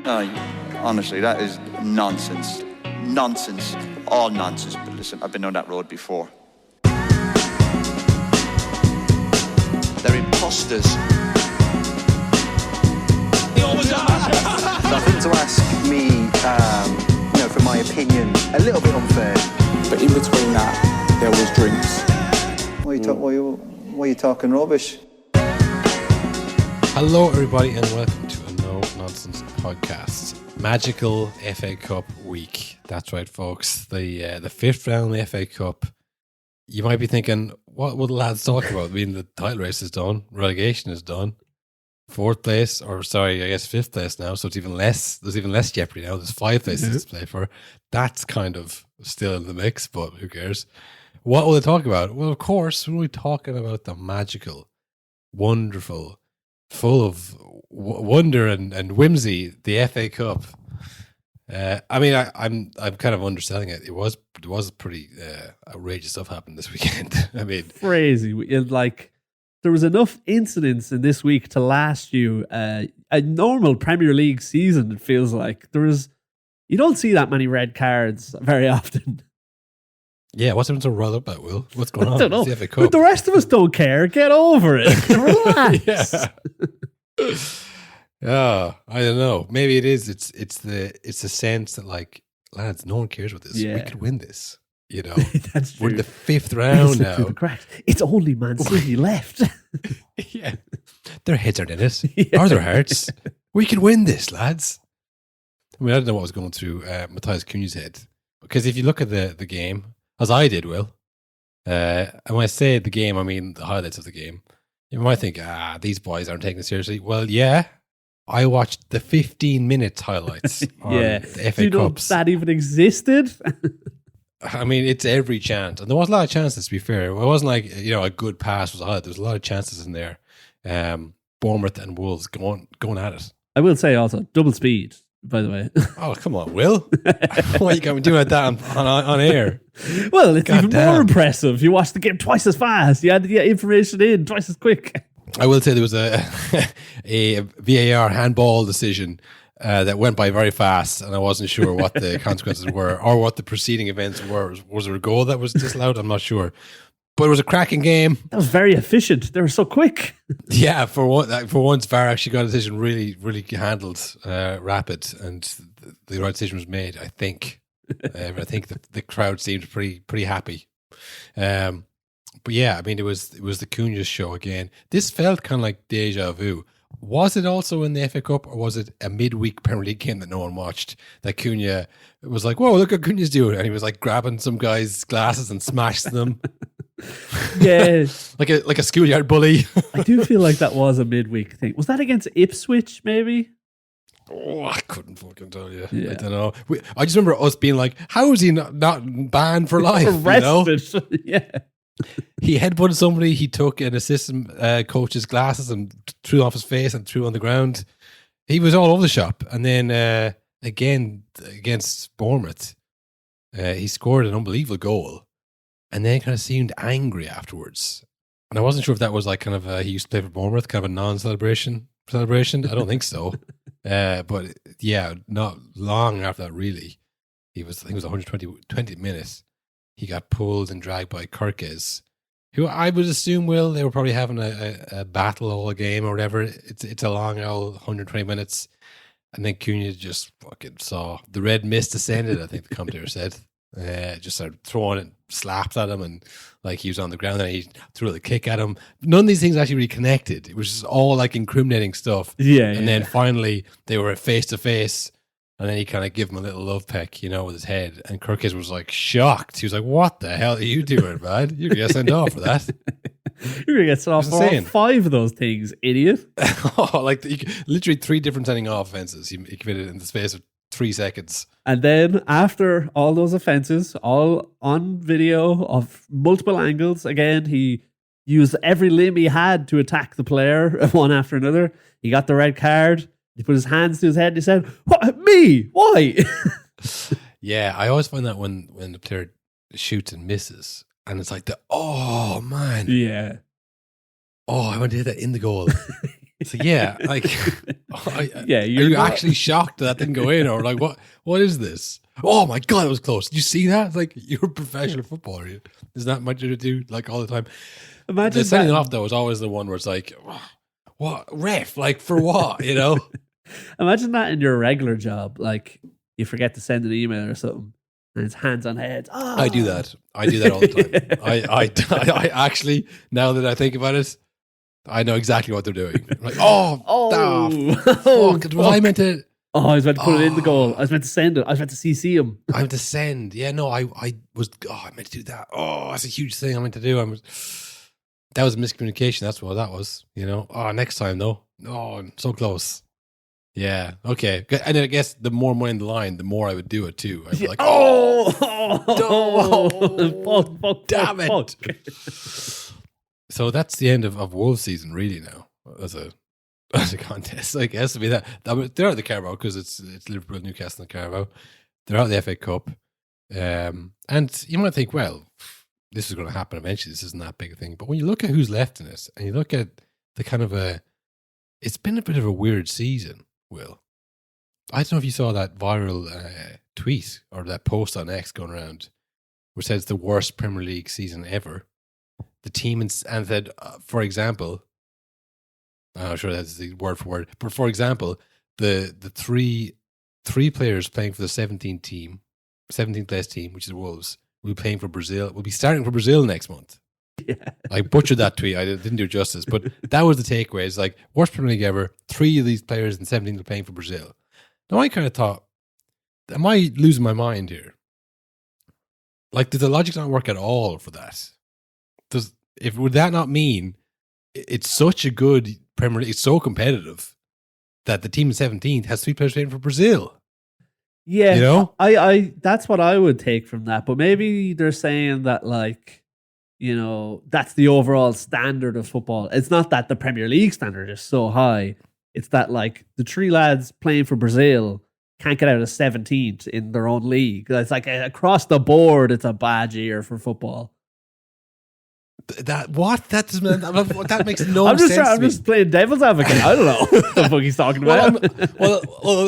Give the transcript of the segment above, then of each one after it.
Honestly, that is nonsense. Nonsense. All nonsense. But listen, I've been on that road before. They're imposters. Nothing to ask me, for my opinion, a little bit unfair. But in between that, there was drinks. Why are you talking rubbish? Hello, everybody, and welcome to a No Nonsense podcast. Magical F.A Cup week. That's right, folks. The fifth round of the F.A Cup. You might be thinking, what will the lads talk about? I mean, the title race is done. Relegation is done. Fifth place now. So it's even less. There's even less jeopardy now. There's 5 places to play for. That's kind of still in the mix, but who cares? What will they talk about? Well, of course, we'll be talking about the magical, wonderful, full of wonder and whimsy, the F.A Cup. I'm kind of underselling it. It was pretty outrageous stuff happened this weekend. I mean, crazy. There was enough incidents in this week to last you a normal Premier League season. It feels like you don't see that many red cards very often. Yeah, what's everyone so riled up about, Will? What's going on? I don't know. It's the F.A Cup. But the rest of us don't care. Get over it. Relax. Yeah, I don't know. Maybe it is. It's the sense that, like, lads, no one cares about this. Yeah. We could win this. You know, that's true. We're in the 5th round now. The cracks. It's only Man City left. Yeah, their heads aren't in it. Yeah. Or their hearts. We can win this, lads. I mean, I don't know what was going through Matheus Cunha's head, because if you look at the game, as I did, Will, and when I say the game, I mean the highlights of the game. You might think, these boys aren't taking it seriously. Well, yeah. I watched the 15 minutes highlights on the F.A Cups. That even existed? I mean, it's every chance. And there was a lot of chances, to be fair. It wasn't like, a good pass was a highlight. There was a lot of chances in there. Bournemouth and Wolves going at it. I will say also, double speed, by the way. Oh, come on, Will. Why you got me doing that on air? Well, it's even more impressive. You watched the game twice as fast. You had to get information in twice as quick. I will say there was a VAR handball decision that went by very fast, and I wasn't sure what the consequences were or what the preceding events were. Was there a goal that was disallowed? I'm not sure. But it was a cracking game. That was very efficient. They were so quick. Yeah, for once, VAR actually got a decision really, really handled, rapid, and the right decision was made, I think. I think the crowd seemed pretty happy. But yeah, I mean, it was the Cunha show again. This felt kind of like deja vu. Was it also in the F.A Cup, or was it a midweek Premier League game that no one watched? That Cunha was like, "Whoa, look what Cunha's doing," and he was like grabbing some guy's glasses and smashing them. Yeah, like a schoolyard bully. I do feel like that was a midweek thing. Was that against Ipswich? Maybe. Oh, I couldn't fucking tell you. Yeah. I don't know. I just remember us being like, "How is he not banned for life?" Arrested. Yeah. He headbutted somebody. He took an assistant coach's glasses and threw off his face and threw on the ground. He was all over the shop. And then again against Bournemouth, he scored an unbelievable goal, and then kind of seemed angry afterwards. And I wasn't sure if that was like kind of he used to play for Bournemouth, kind of a non-celebration. I don't think so. But yeah, not long after that, really. I think it was 120 minutes. He got pulled and dragged by Kirkes, who I would assume, they were probably having a battle all game or whatever. It's a long old 120 minutes. And then Cunha just fucking saw the red mist descended, I think the commentator said. Just started throwing it, slapped at him, and like he was on the ground and he threw the kick at him. None of these things actually really connected. It was just all like incriminating stuff. Yeah. And then finally they were face to face. And then he kind of gave him a little love peck, with his head. And Kirkes was like shocked. He was like, "What the hell are you doing, man? You're going to get sent off for that." You're going to get sent off for all 5 of those things, idiot. Literally 3 different sending off offences he committed in the space of 3 seconds. And then after all those offences, all on video of multiple angles, again, he used every limb he had to attack the player one after another. He got the red card. He put his hands to his head and he said, "What? Me? Why?" Yeah, I always find that when the player shoots and misses, and it's like oh man. Yeah. Oh, I want to hit that in the goal. So yeah, like, Yeah, are you're you not- actually shocked that didn't go in, or like what is this? Oh my god, it was close. Did you see that? It's like, you're a professional footballer. There's not much to do like all the time. Imagine The sending that- off though is always the one where it's like, what ref? Like, for what? You know? Imagine that in your regular job. Like, you forget to send an email or something, and it's hands on heads. Oh. I do that. I do that all the time. I actually, now that I think about it, I know exactly what they're doing. Like, fuck, was I meant to? Oh, I was meant to put it in the goal. I was meant to send it. I was meant to CC him. I meant to send. Yeah, no, I was. Oh, I meant to do that. Oh, that's a huge thing I meant to do. That was a miscommunication. That's what that was. You know. Oh, next time though. Oh, so close. Yeah. Okay. And then I guess the more money in the line, the more I would do it too. I'd be like, Fuck, damn it. fuck. So that's the end of Wolves season, really. Now as a contest, I guess. I mean, they're out of the Carabao because it's Liverpool, Newcastle, and Carabao. They're out of the FA Cup, and you might think, well, this is going to happen eventually. This isn't that big a thing. But when you look at who's left in it, and you look at the kind of it's been a bit of a weird season. Will, I don't know if you saw that viral tweet or that post on X going around, which says the worst Premier League season ever. The team and said, for example, I'm not sure that's the word for word, but for example, the three players playing for the 17th place team, which is Wolves, will be playing for Brazil. Will be starting for Brazil next month. Yeah. I butchered that tweet. I didn't do it justice, but that was the takeaway. It's like, worst Premier League ever. 3 of these players in 17 are playing for Brazil. Now I kind of thought, am I losing my mind here? Like, does the logic not work at all for that? Would that not mean it's such a good Premier League, it's so competitive that the team in 17th has 3 players playing for Brazil? Yeah, You know? I that's what I would take from that. But maybe they're saying that, like, you know, that's the overall standard of football. It's not that the Premier League standard is so high. It's that, like, the 3 lads playing for Brazil can't get out of 17th in their own league. It's like across the board, it's a bad year for football. That that makes no I'm sense. I'm just playing devil's advocate. I don't know what the fuck he's talking about. well,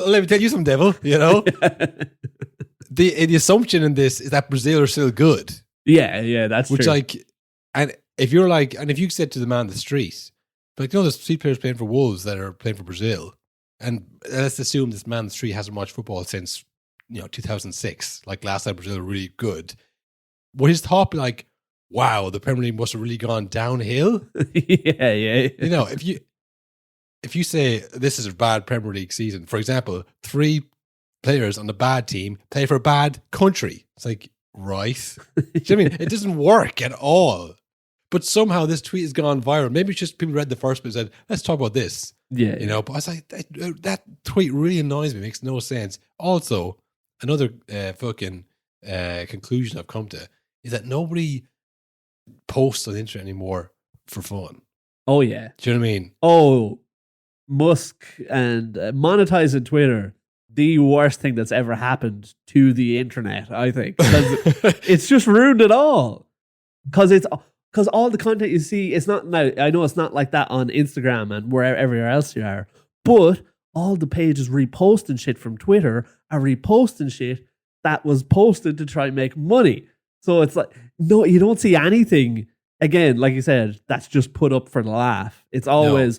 let me tell you some, devil. You know, the assumption in this is that Brazil are still good. Yeah, that's Which, true. like, and if you're like, and if you said to the man on the street, like, you know, there's 3 players playing for Wolves that are playing for Brazil, and let's assume this man on the street hasn't watched football since, 2006. Like, last time Brazil were really good. Would his thought be like, wow, the Premier League must have really gone downhill? yeah. You know, if you say this is a bad Premier League season, for example, 3 players on the bad team play for a bad country. It's like, right? Do you know what I mean? It doesn't work at all. But somehow this tweet has gone viral. Maybe it's just people read the first bit and said, let's talk about this. Yeah, You know, but I was like, that tweet really annoys me. It makes no sense. Also, another conclusion I've come to is that nobody posts on the internet anymore for fun. Oh yeah. Do you know what I mean? Oh, Musk and monetizing Twitter, the worst thing that's ever happened to the internet, I think. 'Cause it's just ruined it all. Because all the content you see, it's not now. I know it's not like that on Instagram and wherever everywhere else you are, but all the pages reposting shit from Twitter are reposting shit that was posted to try and make money. So it's like, no, you don't see anything. Again, like you said, that's just put up for the laugh. It's always,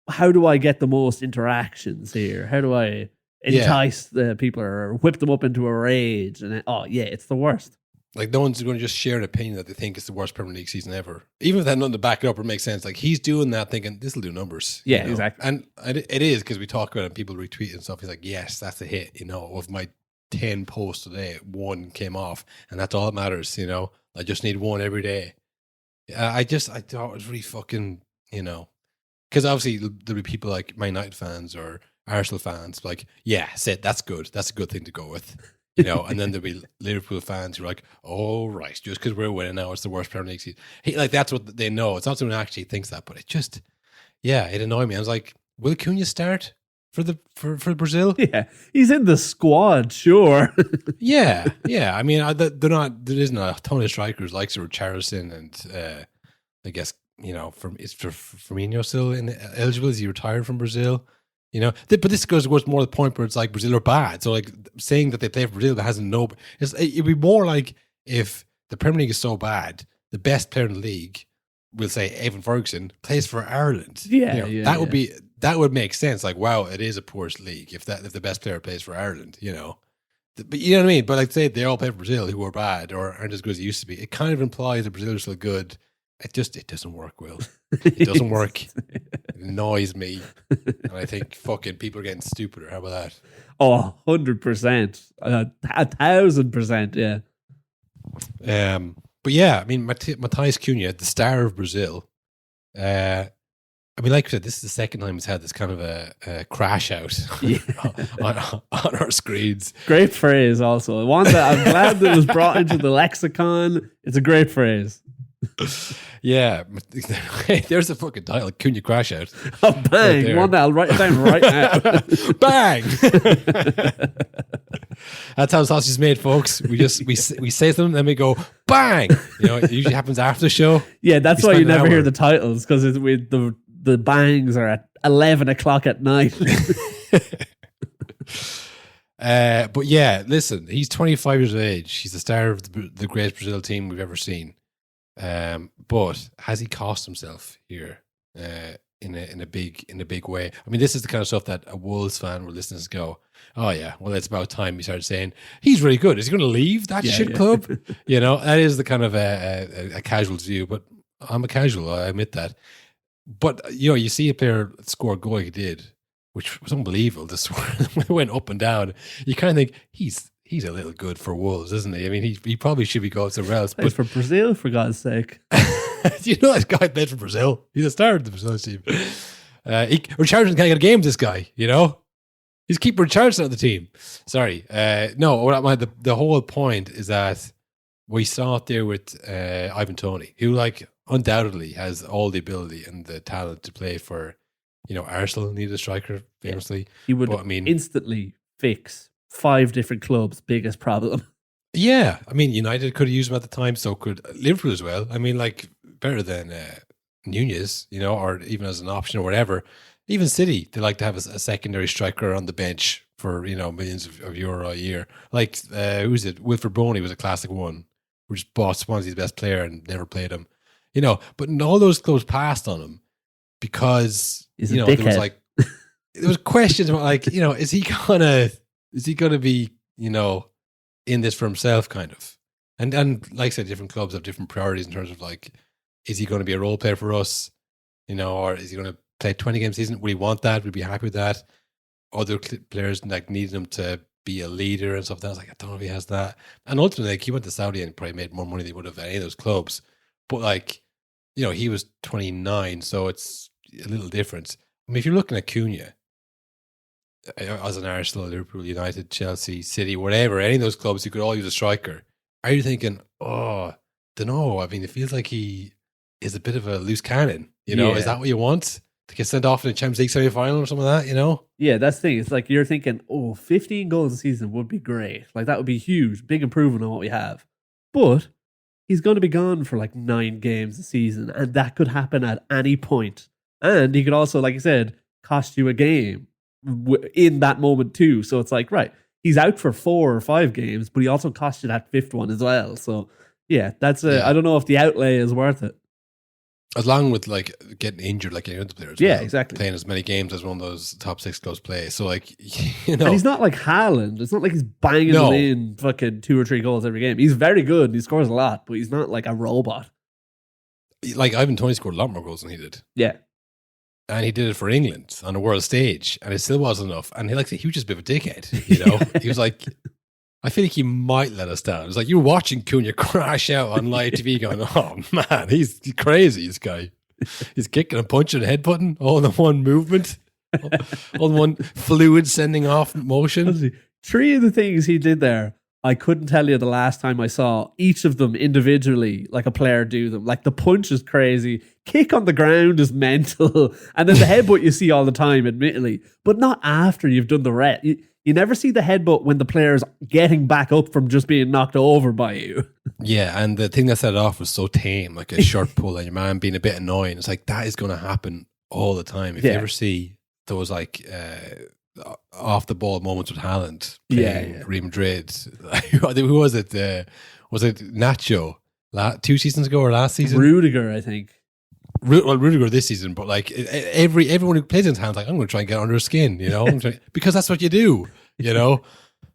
how do I get the most interactions here? How do I entice the people or whip them up into a rage? And then, it's the worst. Like, no one's going to just share an opinion that they think is the worst Premier League season ever. Even if they had nothing to back it up or make sense. Like, he's doing that thinking, this will do numbers. Yeah, exactly. And it is, because we talk about it and people retweet and stuff. He's like, yes, that's a hit. Of my 10 posts today, 1 came off. And that's all that matters, I just need 1 every day. I thought it was really fucking, because obviously there'll be people like Man United fans or Arsenal fans like, yeah, that's good. That's a good thing to go with. And then there'll be Liverpool fans who are like, oh, right, just because we're winning now, it's the worst Premier League season. That's what they know. It's not someone who actually thinks that, but it just, it annoyed me. I was like, will Cunha start for Brazil? Yeah, he's in the squad, sure. yeah. I mean, there isn't a ton of strikers like Richarlison and I guess is Firmino still eligible? Is he retired from Brazil? But this goes more to the point where it's like Brazil are bad. So like saying that they play for Brazil that hasn't it'd be more like if the Premier League is so bad, the best player in the league, we'll say Evan Ferguson, plays for Ireland. That would make sense. Like, wow, it is a poor league if the best player plays for Ireland. But you know what I mean. But like say they all play for Brazil, who are bad or aren't as good as they used to be. It kind of implies that Brazil are still good. It doesn't work, Will. It doesn't work. It annoys me. And I think fucking people are getting stupider. How about that? Oh, 100%. 1,000%, yeah. But yeah, I mean, Matheus Cunha, the star of Brazil, I mean, like I said, this is the second time he's had this kind of a crash out on our screens. Great phrase also. One that I'm glad that was brought into the lexicon. It's a great phrase. Yeah, there's a fucking title, Cunha crash out. Oh, bang! Right One that I'll write it down right now. Bang! That's how sausage is made, folks. We say something, then we go bang. It usually happens after the show. Yeah, that's why you never hear the titles because the bangs are at 11 o'clock at night. But yeah, listen, he's 25 years of age. He's the star of the greatest Brazil team we've ever seen. But has he cost himself here in a big way? I mean, this is the kind of stuff that a Wolves fan will listen to go, oh yeah, well, it's about time he started saying he's really good. Is he going to leave that club? That is the kind of a casual view. But I'm a casual, I admit that. But you see a player score a goal like he did, which was unbelievable. This went up and down. You kind of think he's a little good for Wolves, isn't he? I mean, he probably should be going somewhere else. But for Brazil, for God's sake. That guy played for Brazil. He's a star of the Brazil team. Richarlison can't get a game, this guy, He's keeper Richarlison of the team. Sorry. The whole point is that we saw it there with Ivan Toney, who undoubtedly has all the ability and the talent to play for, Arsenal needed a striker, famously. He would instantly fix 5 different clubs' biggest problem. Yeah, I mean, United could have used him at the time, so could Liverpool as well. I mean, better than Nunez, or even as an option or whatever. Even City, they like to have a secondary striker on the bench for, millions of euro a year. Who's it? Wilfred Boney was a classic one, who just bought Swansea's best player and never played him. But all those clubs passed on him because, there was questions about is he gonna be, in this for himself, kind of? And like I said, different clubs have different priorities in terms of is he going to be a role player for us, or is he going to play 20 game season? Would he want that? Would he be happy with that? Other players needed him to be a leader and stuff. I was I don't know if he has that. And ultimately, he went to Saudi and probably made more money than he would have at any of those clubs. But he was 29, so it's a little different. I mean, if you're looking at Cunha, as an Arsenal, Liverpool, United, Chelsea, City, whatever, any of those clubs who could all use a striker, are you thinking, don't know, I mean, it feels like he is a bit of a loose cannon, is that what you want? To get sent off in a Champions League semi-final or something like that, Yeah, that's the thing. It's you're thinking, 15 goals a season would be great. That would be huge, big improvement on what we have. But he's going to be gone for 9 games a season, and that could happen at any point. And he could also, like you said, cost you a game in that moment too. So it's right, he's out for 4 or 5 games, but he also cost you that 5th one as well. So yeah, I don't know if the outlay is worth it. Along with getting injured like any other players. Yeah, exactly. Playing as many games as one of those top 6 clubs play. So And he's not like Haaland. It's not like he's banging them in fucking 2 or 3 goals every game. He's very good and he scores a lot, but he's not like a robot. Ivan Toney scored a lot more goals than he did. Yeah. And he did it for England on a world stage, and it still wasn't enough. And he was just a bit of a dickhead, He was I feel like he might let us down. It's you were watching Cunha crash out on live TV going, oh man, he's crazy, this guy. He's kicking and punching and headbutting all in one movement, all in one fluid sending off motion. 3 of the things he did there, I couldn't tell you the last time I saw each of them individually, like a player do them. Like the punch is crazy, kick on the ground is mental, and then the headbutt you see all the time, admittedly, but not after you've done the rest. You never see the headbutt when the player's getting back up from just being knocked over by you. Yeah, and the thing that set it off was so tame, like a short pull and your man being a bit annoying. It's like that is going to happen all the time. If you ever see those like off the ball moments with Haaland playing Real Madrid, who was it? Was it Nacho 2 seasons ago or last season? Rudiger, I think. Well, Rudiger this season, but like everyone who plays in his hands, like I'm going to try and get under his skin, because that's what you do,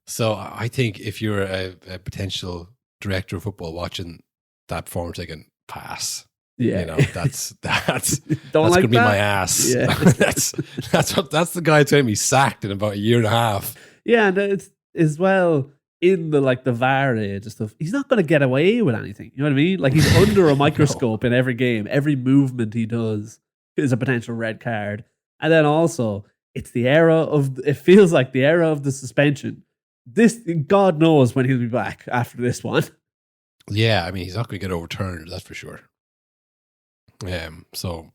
So I think if you're a potential director of football watching that form taken pass, that's going to be my ass. Yeah. that's the guy that's going to be sacked in about a year and a half. Yeah, and it's as well in the VAR age and stuff. He's not going to get away with anything. You know what I mean? Like he's under a microscope in every game. Every movement he does is a potential red card. And then also, it's the era of. It feels like the era of the suspension. This God knows when he'll be back after this one. Yeah, I mean he's not going to get overturned. That's for sure. So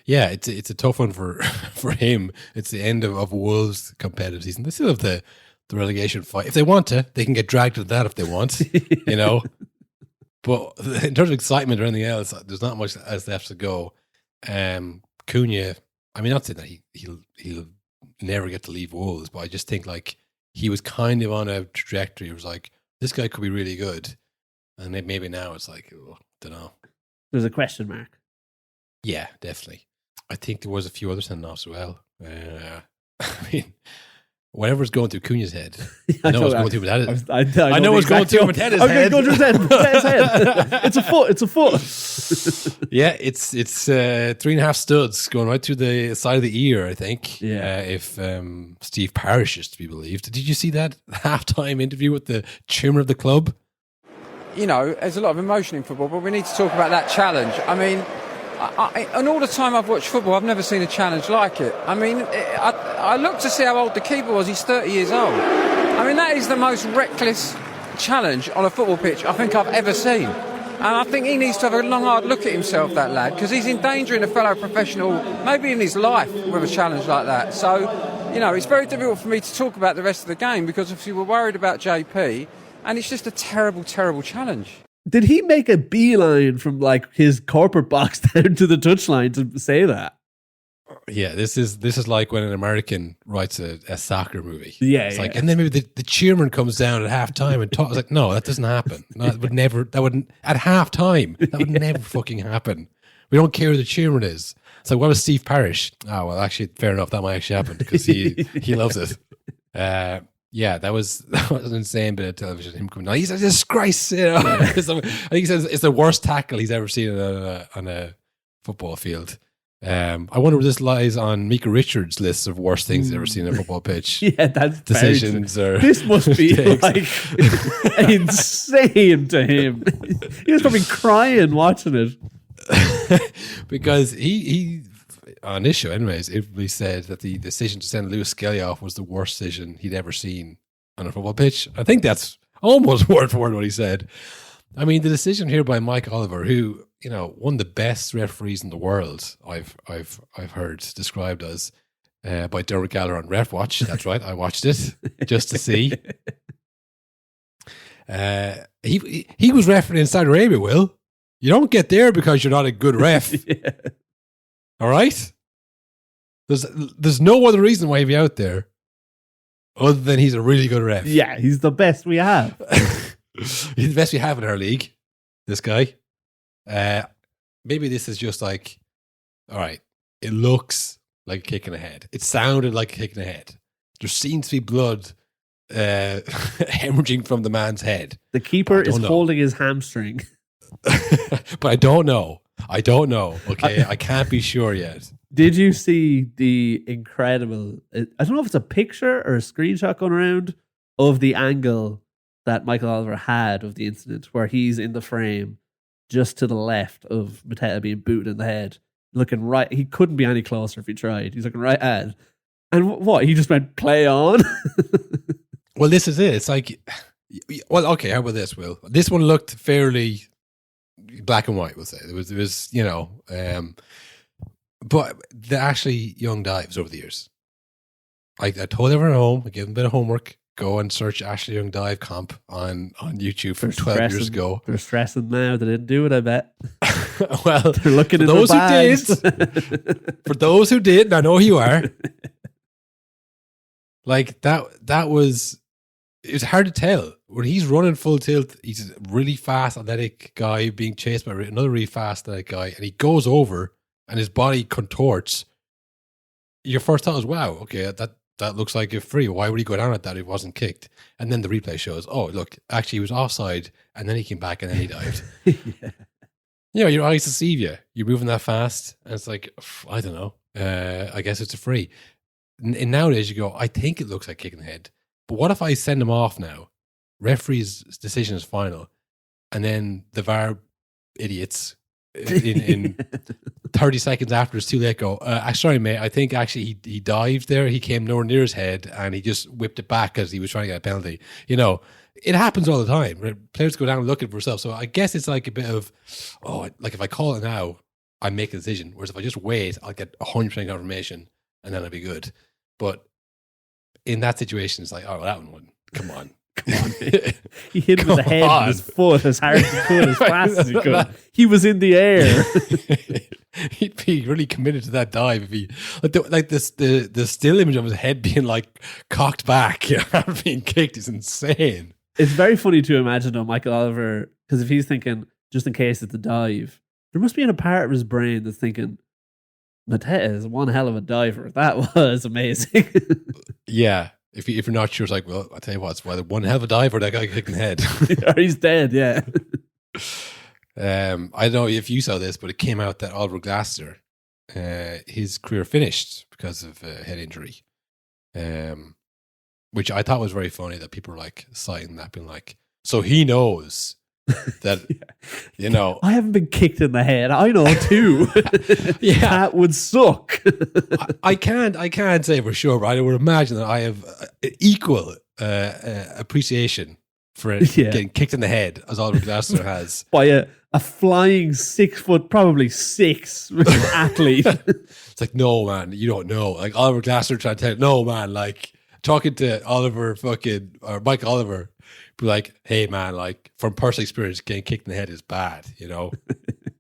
yeah, it's a tough one for him. It's the end of Wolves' competitive season. They still have the relegation fight. If they want to, they can get dragged to that if they want, But in terms of excitement or anything else, there's not much else left to go. Cunha, I mean, not saying that he'll never get to leave Wolves, but I just think like he was kind of on a trajectory. It was like, this guy could be really good. And maybe now it's like, don't know. There's a question mark. Yeah, definitely. I think there was a few other send-offs as well. I mean, whatever's going through Cunha's head, I know what's going through Mateta's head. I know what's going through Mateta's head. Go through Mateta's head. It's a foot. Yeah, it's 3.5 studs going right through the side of the ear, I think. Yeah. If Steve Parish is to be believed. Did you see that halftime interview with the chairman of the club? There's a lot of emotion in football, but we need to talk about that challenge. I mean, and all the time I've watched football, I've never seen a challenge like it. I mean, I looked to see how old the keeper was. He's 30 years old. I mean, that is the most reckless challenge on a football pitch I think I've ever seen. And I think he needs to have a long, hard look at himself, that lad, because he's endangering a fellow professional, maybe in his life, with a challenge like that. So, it's very difficult for me to talk about the rest of the game because if you were worried about JP, and it's just a terrible, terrible challenge. Did he make a beeline from like his corporate box down to the touchline to say that? Yeah, this is like when an American writes a soccer movie. Yeah, it's like, and then maybe the chairman comes down at halftime and talks like, no, that doesn't happen. No, at halftime, that would never fucking happen. We don't care who the chairman is. So what was Steve Parish? Oh well, actually, fair enough. That might actually happen because he loves it. Yeah, that was an insane bit of television. Him coming down, he's a disgrace. I think he says it's the worst tackle he's ever seen on a football field. I wonder if this lies on Mika Richards' list of worst things he's ever seen on a football pitch. Yeah, that's decisions. This must be like insane to him. He was probably crying watching it because he on this show, anyways, he said that the decision to send Lewis Skelly off was the worst decision he'd ever seen on a football pitch. I think that's almost word for word what he said. I mean, the decision here by Mike Oliver, who one of the best referees in the world, I've heard described as by Dermot Gallagher on Ref Watch. That's right, I watched it just to see. He was refereeing in Saudi Arabia. Will, you don't get there because you're not a good ref. Yeah. All right. There's no other reason why he'd be out there other than he's a really good ref. Yeah, he's the best we have. He's the best we have in our league, this guy. Maybe this is just like, all right, it looks like a kick in the head. It sounded like a kick in the head. There seems to be blood hemorrhaging from the man's head. The keeper is holding his hamstring. But I don't know. Okay, I can't be sure yet. Did you see the incredible, I don't know if it's a picture or a screenshot going around of the angle that Michael Oliver had of the incident where he's in the frame just to the left of Mateta being booted in the head, looking right. He couldn't be any closer if he tried. He's looking right at. And what? He just went, play on? Well, this is it. It's like, Well, okay, how about this, Will? This one looked fairly black and white, we'll say. It was but the actually young dives over the years. I told everyone at home, I gave them a bit of homework, go and search Ashley Young dive comp on YouTube from 12 years ago. They're stressing now. They didn't do it, I bet. Well, they're looking at those their bags. who did, for those who did, and I know you are, like that was, it was hard to tell. When he's running full tilt, he's a really fast, athletic guy being chased by another really fast, athletic guy, and he goes over and his body contorts. Your first thought is, wow, okay, that looks like a free. Why would he go down at that if he wasn't kicked? And then the replay shows, oh, look, actually he was offside, and then he came back and then he dived. Yeah. You know, your eyes deceive you. You're moving that fast, and it's like, I don't know. I guess it's a free. And nowadays you go, I think it looks like kicking the head. But what if I send him off now? Referee's decision is final. And then the VAR idiots in 30 seconds after it's too late go, sorry, mate, I think actually he dived there. He came nowhere near his head and he just whipped it back as he was trying to get a penalty. You know, it happens all the time. Right? Players go down looking for themselves. So I guess it's like a bit of, like if I call it now, I make a decision. Whereas if I just wait, I'll get 100% confirmation and then I'll be good. But in that situation, it's like, oh, well, that one wouldn't. Come on. Come on. He hit him with the head with his foot as hard as he could, as fast as he could. He was in the air. He'd be really committed to that dive if he like this the still image of his head being like cocked back, after being kicked is insane. It's very funny to imagine though, Michael Oliver, because if he's thinking just in case it's a dive, there must be in a part of his brain that's thinking, Mateta is one hell of a diver. That was amazing. Yeah. If you're not sure, it's like, well, I'll tell you what, it's whether one hell of a dive or that guy kicking the head. Or he's dead, yeah. I don't know if you saw this, but it came out that Oliver Glasser, his career finished because of a head injury. Which I thought was very funny that people were like citing that, being like, so he knows that, you know. I haven't been kicked in the head. I know too. Yeah. That would suck. I can't say for sure, but I would imagine that I have equal appreciation for it getting kicked in the head as Oliver Glasser has. By a flying 6 foot, probably 6 athlete. It's like, no, man, you don't know. Like Oliver Glasser trying to tell, no, man, like talking to Oliver or Mike Oliver, be like, hey, man, like from personal experience, getting kicked in the head is bad, you know?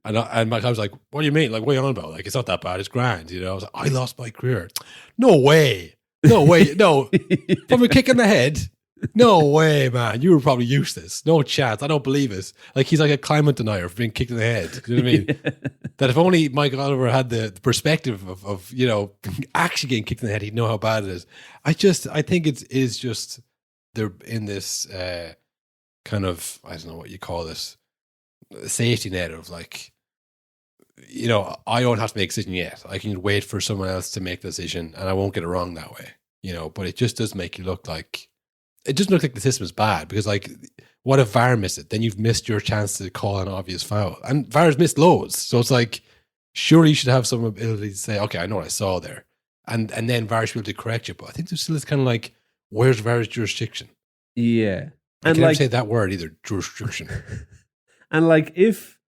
And Mike, I was like, what do you mean? Like, what are you on about? Like, it's not that bad. It's grand, you know? I was like, I lost my career. No way. No. From a kick in the head? No way, man. You were probably useless. No chance. I don't believe it. Like, he's like a climate denier for being kicked in the head. You know what I mean? That if only Mike Oliver had the perspective of, you know, actually getting kicked in the head, he'd know how bad it is. I think it is just, they're in this kind of, I don't know what you call this, safety net of like, you know, I don't have to make a decision yet. I can wait for someone else to make the decision and I won't get it wrong that way, you know, but it just does make you look like, it doesn't look like the system is bad because like, what if VAR missed it? Then you've missed your chance to call an obvious foul. And VAR's missed loads. So it's like, surely you should have some ability to say, okay, I know what I saw there. And then VAR should be able to correct you. But I think there's still this kind of like, where's VAR's jurisdiction? Yeah. I can't like, say that word either, jurisdiction. And like, if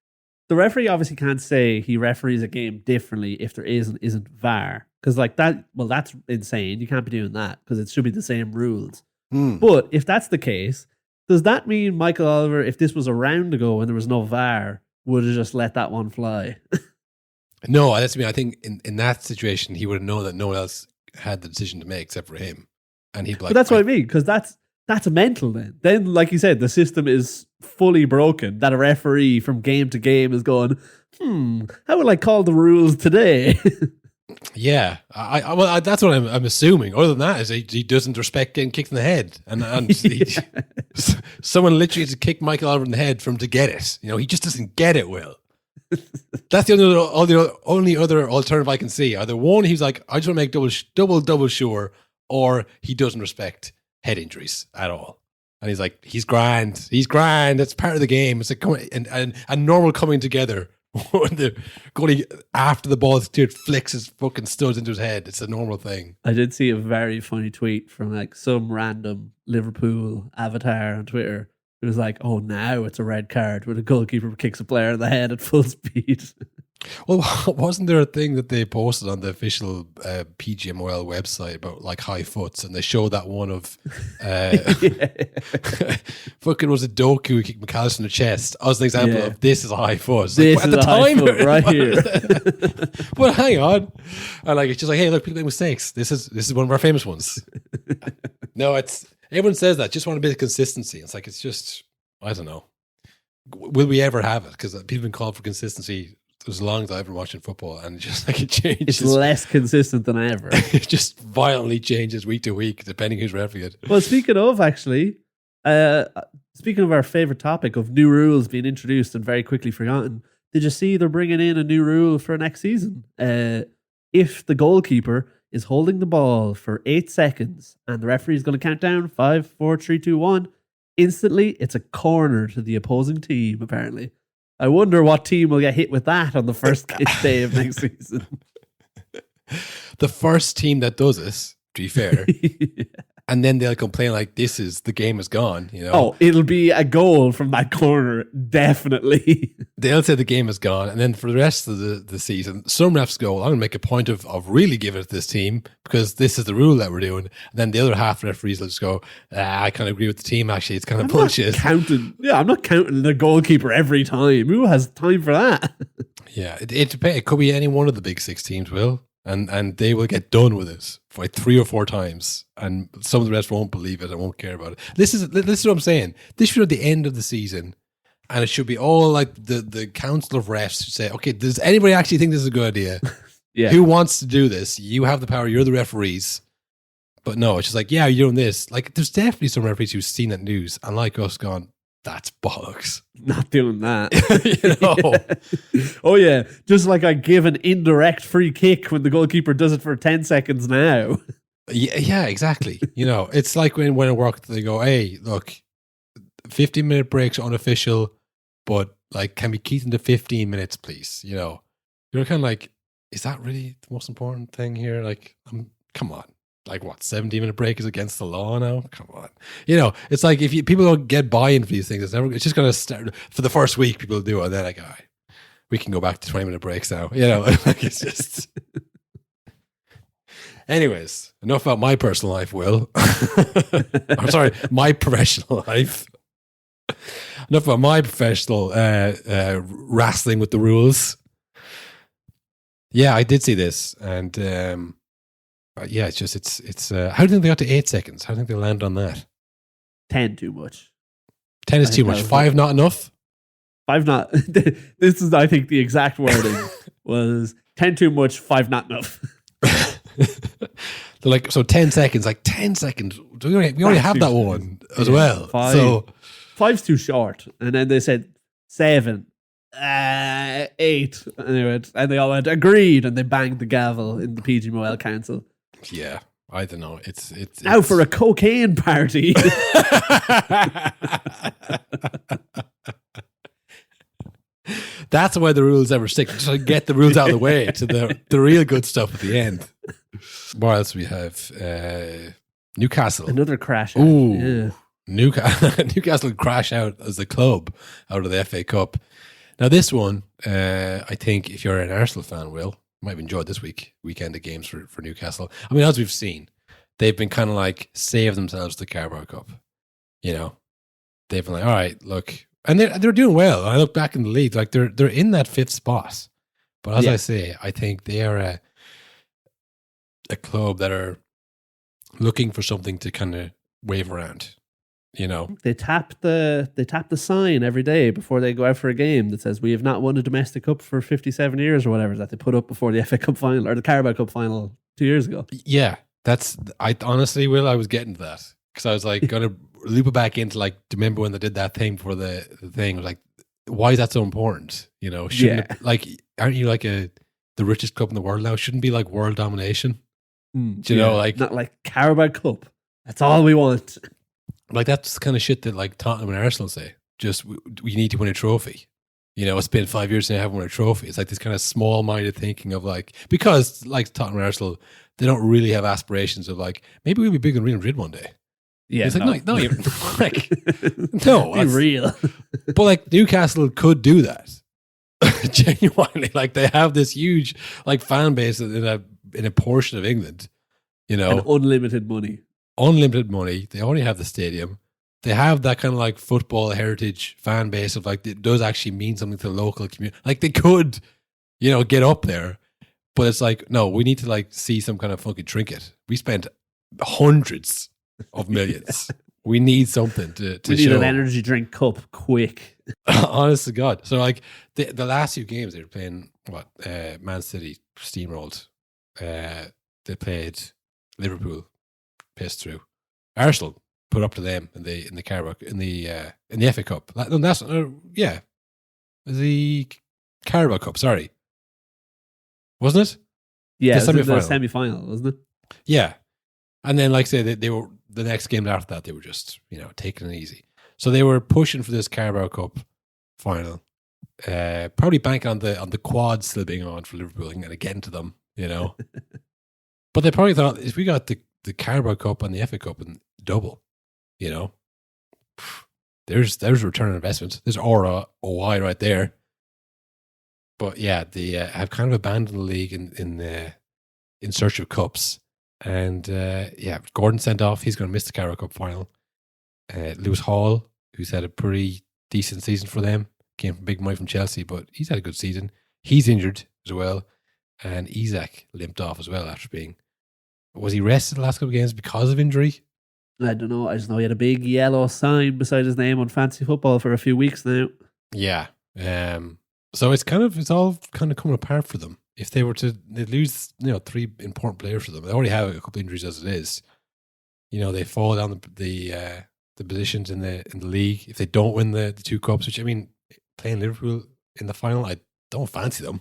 the referee obviously can't say he referees a game differently if there isn't VAR. Because like that, well, that's insane. You can't be doing that because it should be the same rules. But if that's the case, does that mean Michael Oliver, if this was a round ago when there was no VAR, would have just let that one fly? No, that's me. I think in that situation, he would have known that no one else had the decision to make except for him. And he'd be like, but that's what I mean, because that's mental then. Then, like you said, the system is fully broken, that a referee from game to game is going, how will I call the rules today? Yeah, well, that's what I'm assuming. Other than that, is he doesn't respect getting kicked in the head, and someone literally has to kick Michael Oliver in the head for him to get it. You know, he just doesn't get it. Will that's the only other alternative I can see. Either one, he's like, I just want to make double sure, or he doesn't respect head injuries at all. And he's like, he's grand. It's part of the game. It's like and normal coming together when the goalie, after the ball is cleared, flicks his fucking studs into his head. It's a normal thing. I did see a very funny tweet from like some random Liverpool avatar on Twitter. It was like, oh, now it's a red card when a goalkeeper kicks a player in the head at full speed. Well, wasn't there a thing that they posted on the official PGMOL website about like high foots, and they showed that one of fucking was it Doku who kicked McAllister in the chest as an example of this is a high foot. It's This like, is a high foot right here. But hang on, and like it's just like, hey, look, people make mistakes. This is one of our famous ones. No, it's everyone says that. Just want a bit of consistency. It's like it's just I don't know. Will we ever have it? Because people have been called for consistency as long as I've been watching football, and just like it changes. It's less consistent than ever. It just violently changes week to week depending who's refereeing it. Well, speaking of actually, speaking of our favorite topic of new rules being introduced and very quickly forgotten, did you see they're bringing in a new rule for next season? If the goalkeeper is holding the ball for 8 seconds and the referee is going to count down 5, 4, 3, 2, 1, instantly it's a corner to the opposing team, apparently. I wonder what team will get hit with that on the first day of next season. The first team that does this, to be fair, and then they'll complain like, "This is the game is gone." You know, oh, it'll be a goal from that corner, definitely. They'll say the game is gone, and then for the rest of the season, some refs go, "I'm going to make a point of really giving it to this team because this is the rule that we're doing." And then the other half referees will just go, "I kind of agree with the team. Actually, it's kind of bullshit." I'm not counting the goalkeeper every time. Who has time for that? Yeah, it depends. It could be any one of the big 6 teams, Will. And they will get done with it for 3 or 4 times, and some of the rest won't believe it and won't care about it. This is what I'm saying. This should be the end of the season, and it should be all like the council of refs should say, okay, does anybody actually think this is a good idea? Yeah. Who wants to do this? You have the power. You're the referees. But no, it's just like, yeah, you're doing this. Like, there's definitely some referees who've seen that news and like us gone, that's bollocks. Not doing that. You know? Oh, yeah. Just like I give an indirect free kick when the goalkeeper does it for 10 seconds now. Yeah, exactly. You know, it's like when at work they go, hey, look, 15-minute breaks are unofficial, but like, can we keep them to 15 minutes, please? You know, you're kind of like, is that really the most important thing here? Like, come on. Like what, 17-minute break is against the law now? Come on. You know, it's like if people don't get buy-in for these things, it's just going to start for the first week, people do it, and then like, all right, we can go back to 20-minute breaks now. You know, like it's just... Anyways, enough about my personal life, Will. I'm sorry, my professional life. Enough about my professional wrestling with the rules. Yeah, I did see this, and yeah, it's how do you think they got to 8 seconds? How do you think they land on that? 10 too much. 10 is too much. 5 not enough? 5 not. This is, I think, the exact wording was 10 too much, 5 not enough. They're like, so 10 seconds, like 10 seconds. We already have that one as well. 5. So 5's too short. And then they said 7. 8. Anyway, and they all went, agreed, and they banged the gavel in the PGMOL council. Yeah, I don't know. It's now for a cocaine party. That's why the rules ever stick. Just to get the rules out of the way to the real good stuff at the end. What else we have? Newcastle. Another crash. Ooh, yeah. Newcastle crash out as a club out of the FA Cup. Now this one, I think if you're an Arsenal fan, Will, might have enjoyed this weekend of games for Newcastle. I mean, as we've seen, they've been kind of like save themselves the Carabao Cup. You know, they've been like, all right, look, and they're doing well. I look back in the league, like they're in that 5th spot. But as I say, I think they are a club that are looking for something to kind of wave around. You know, they tap the sign every day before they go out for a game that says we have not won a domestic cup for 57 years or whatever, that they put up before the FA Cup final or the Carabao Cup final 2 years ago. Yeah, I honestly, Will, I was getting to that because I was like going to loop it back into like, do you remember when they did that thing for the thing? I was like, why is that so important? You know, shouldn't it, like, aren't you like the richest club in the world now? Shouldn't be like world domination. Do you know, like not like Carabao Cup. That's all we want. Like that's the kind of shit that like Tottenham and Arsenal say. Just we need to win a trophy. It's been 5 years since I haven't won a trophy. It's like this kind of small-minded thinking of like, because like Tottenham and Arsenal, they don't really have aspirations of like, maybe we'll be bigger than Real Madrid one day. Yeah, it's like, no, you're like, no, be real. But like Newcastle could do that. Genuinely, like they have this huge like fan base in a portion of England, And unlimited money. They only have the stadium. They have that kind of like football heritage fan base of like, it does actually mean something to the local community. Like they could, get up there, but it's like, no, we need to like see some kind of funky trinket. We spent hundreds of millions. We need something to We need show. an energy drink cup quick. Honest to God. So like the last few games they were playing Man City steamrolled. They played Liverpool, pissed through. Arsenal put up to them in the Carabao in the F.A Cup. No, that's the Carabao Cup. Sorry, wasn't it? Yeah, The the semi-final. semi-final, wasn't it? Yeah, and then like I say they were the next game after that they were just taking it easy. So they were pushing for this Carabao Cup final. Probably banking on the quad still being on for Liverpool and getting to them, But they probably thought if we got the Carabao Cup and the FA Cup and double, there's return on investment. There's ROI right there. But yeah, they have kind of abandoned the league in search of cups. And Gordon sent off. He's going to miss the Carabao Cup final. Lewis Hall, who's had a pretty decent season for them, came from big money from Chelsea, but he's had a good season. He's injured as well. And Isak limped off as well after being... Was he rested the last couple of games because of injury? I don't know. I just know he had a big yellow sign beside his name on fantasy football for a few weeks now. Yeah. So it's all kind of coming apart for them. If they were to lose, 3 important players for them, they already have a couple of injuries as it is. They fall down the positions in the league. If they don't win the 2 cups, which playing Liverpool in the final, I don't fancy them.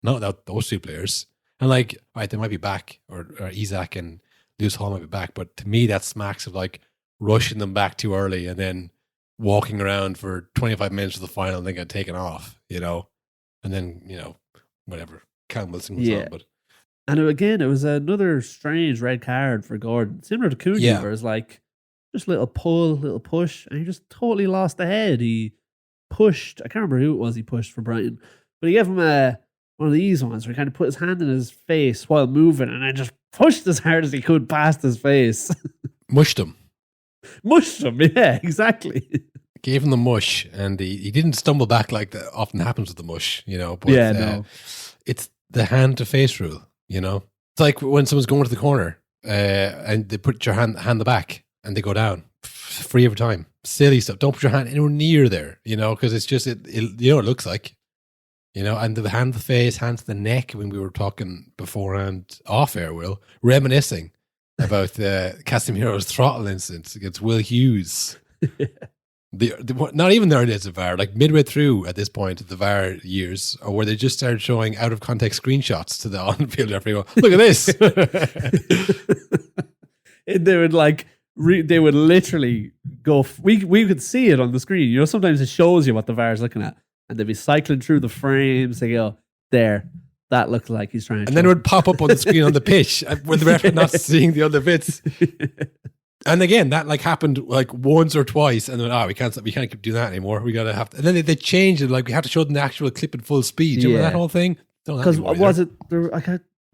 Not without those 2 players. And like, right, they might be back, or Isak and Lewis Hall might be back, but to me that smacks of like rushing them back too early and then walking around for 25 minutes for the final and then get taken off, and then whatever. Callum Wilson was on, but and it was another strange red card for Gordon, similar to Cunha, where it's like just little pull, little push, and he just totally lost the head. He pushed. I can't remember who it was he pushed for Brighton, but he gave him one of these ones where he kind of put his hand in his face while moving, and then just pushed as hard as he could past his face. Mushed him. Yeah, exactly. Gave him the mush, and he didn't stumble back like that often happens with the mush, But it's the hand to face rule, It's like when someone's going to the corner and they put your hand the back and they go down free every time. Silly stuff. Don't put your hand anywhere near there, because it's just it looks like. And the hand to the face, hand to the neck, when we were talking beforehand off air, reminiscing about Casemiro's throttle incident against Will Hughes. Not even there it is a VAR, like midway through at this point of the VAR years, or where they just started showing out of context screenshots to the on-field referee. Look at this. They would they would literally go. We could see it on the screen. Sometimes it shows you what the VAR is looking at. And they'd be cycling through the frames. They go, there, that looks like he's trying to. And then it would pop up on the screen on the pitch with the referee not seeing the other bits. And again, that happened once or twice. And then, we can't keep doing that anymore. We got to have to. And then they changed it. We have to show them the actual clip in full speed. Do you remember that whole thing? Because was it,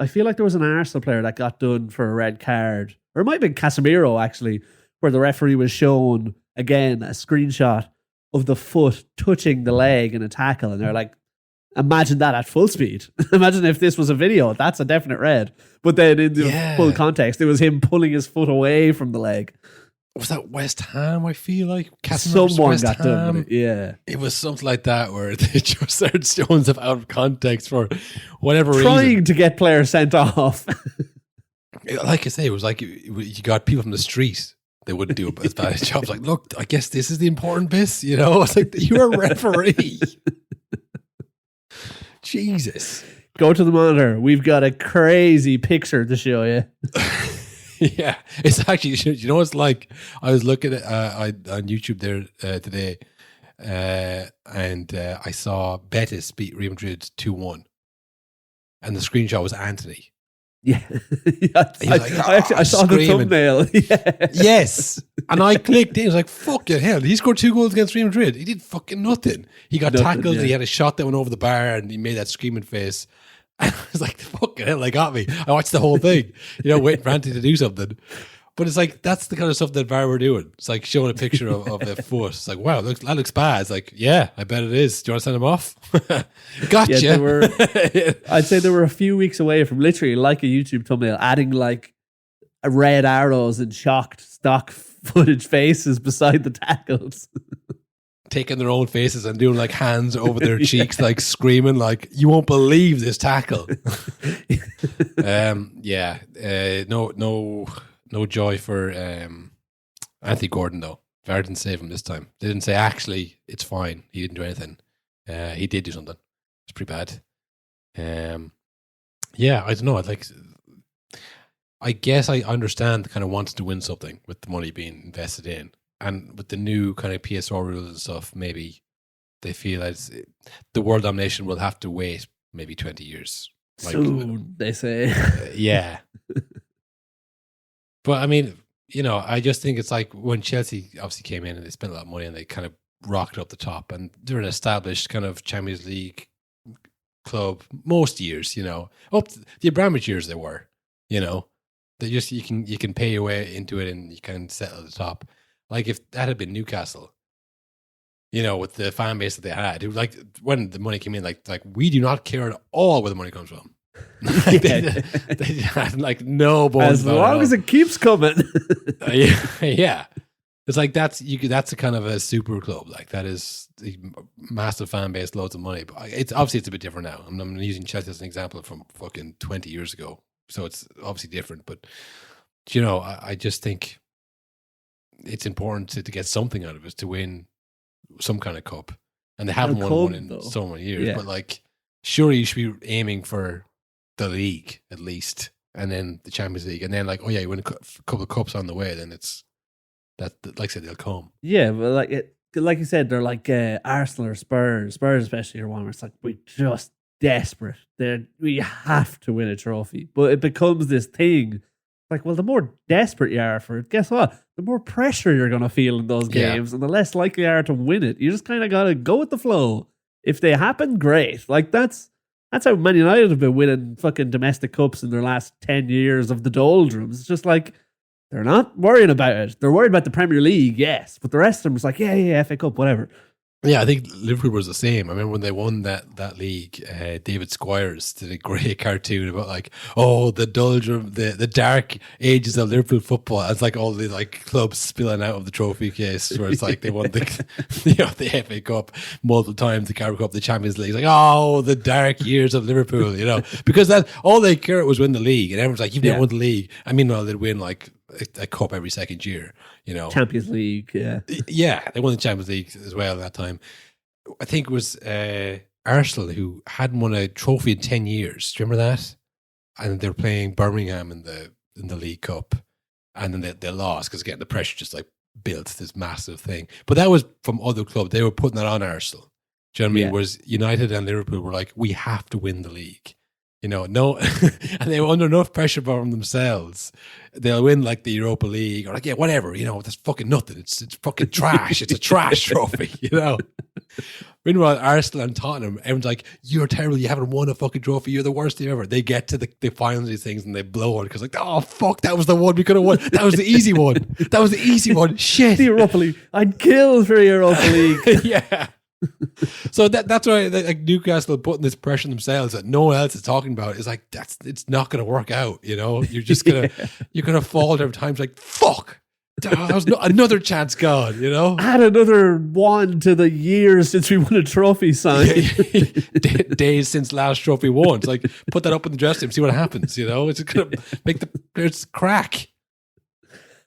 I feel like there was an Arsenal player that got done for a red card. Or it might have been Casemiro, actually, where the referee was shown, again, a screenshot of the foot touching the leg in a tackle, and they're like, imagine that at full speed. Imagine if this was a video, that's a definite red. But then in the full context, it was him pulling his foot away from the leg. Was that West Ham, I feel like? Someone got done with it, yeah. It was something like that where they just started showing stuff out of context for whatever reason. Trying to get players sent off. Like I say, it was like you got people from the street. They wouldn't do as bad a job. Like, look, I guess this is the important bit, It's like, you're a referee. Jesus. Go to the monitor. We've got a crazy picture to show you. Yeah. It's actually, it's like, I was looking at on YouTube there today, and I saw Betis beat Real Madrid 2-1, and the screenshot was Anthony. Yeah, I saw the screaming. thumbnail. Yeah. Yes, and I clicked in. I was like, "Fucking hell!" He scored 2 goals against Real Madrid. He did fucking nothing. He got tackled. Yeah. He had a shot that went over the bar, and he made that screaming face. And I was like, "Fucking hell!" They got me. I watched the whole thing. Waiting for Anthony to do something. But it's like, that's the kind of stuff that VAR were doing. It's like showing a picture of a foot. It's like, wow, that looks bad. It's like, yeah, I bet it is. Do you want to send him off? Gotcha. Yeah, I'd say they were a few weeks away from literally like a YouTube thumbnail, adding like red arrows and shocked stock footage faces beside the tackles. Taking their own faces and doing like hands over their cheeks, like screaming, like, you won't believe this tackle. No joy for Anthony Gordon, though. VAR didn't save him this time. They didn't say, actually, it's fine. He didn't do anything. He did do something. It's pretty bad. I don't know. I guess I understand kind of wants to win something with the money being invested in. And with the new kind of PSR rules and stuff, maybe they feel as the world domination will have to wait maybe 20 years. Soon, they say. Yeah. But I mean, I just think it's like when Chelsea obviously came in and they spent a lot of money and they kind of rocketed up the top, and they're an established kind of Champions League club most years, up to the Abramovich years they were, they just, you can pay your way into it and you can settle at the top. Like if that had been Newcastle, with the fan base that they had, who like when the money came in, like we do not care at all where the money comes from. they had like no bones as long as it keeps coming. Yeah, it's like that's a kind of a super club, like that is a massive fan base, loads of money. But it's a bit different now. I'm using Chelsea as an example from fucking 20 years ago, so it's obviously different. But I just think it's important to get something out of it, to win some kind of cup, and they haven't won one in so many years. Yeah. But like, surely you should be aiming for the league at least, and then the Champions League, and then like, you win a couple of cups on the way, then it's that, like I said, they'll come. Yeah, but like you said, they're like Arsenal or Spurs especially are one where it's like, we're just desperate. We have to win a trophy, but it becomes this thing. Like, well, the more desperate you are for it, guess what? The more pressure you're going to feel in those games, and the less likely you are to win it. You just kind of got to go with the flow. If they happen, great. Like that's how Man United have been winning fucking domestic cups in their last 10 years of the doldrums. It's just like, they're not worrying about it. They're worried about the Premier League, yes, but the rest of them is like, yeah, F.A Cup, whatever. Yeah, I think Liverpool was the same. I remember when they won that league, David Squires did a great cartoon about like, the doldrum, the dark ages of Liverpool football. It's like all the like clubs spilling out of the trophy case, where it's like they won the F.A Cup multiple times, the Carabao Cup, the Champions League. It's like, the dark years of Liverpool, because that all they cared was win the league, and everyone's like, you've never won the league. I mean, they'd win like a cup every second year, Champions League, yeah. Yeah, they won the Champions League as well at that time. I think it was Arsenal who hadn't won a trophy in 10 years. Do you remember that? And they were playing Birmingham in the League Cup, and then they lost because again the pressure just like built this massive thing. But that was from other clubs. They were putting that on Arsenal. Do you know what I mean? Whereas United and Liverpool were like, we have to win the league. No, and they were under enough pressure from themselves. They'll win like the Europa League or like, whatever, that's fucking nothing. It's fucking trash. It's a trash trophy, Meanwhile, Arsenal and Tottenham, everyone's like, you're terrible. You haven't won a fucking trophy. You're the worst team ever. They get to the finals of these things and they blow it because like, oh, fuck, that was the one we could have won. That was the easy one. That was the easy one. Shit. The Europa League. I'd kill for Europa League. Yeah. So that's why like Newcastle putting this pressure on themselves that no one else is talking about. It's like it's not going to work out. You're just gonna you're gonna fall every time. It's like fuck, that was another chance gone. Add another one to the years since we won a trophy sign. Days since last trophy won. It's like put that up in the dressing room, see what happens. It's gonna make the players crack.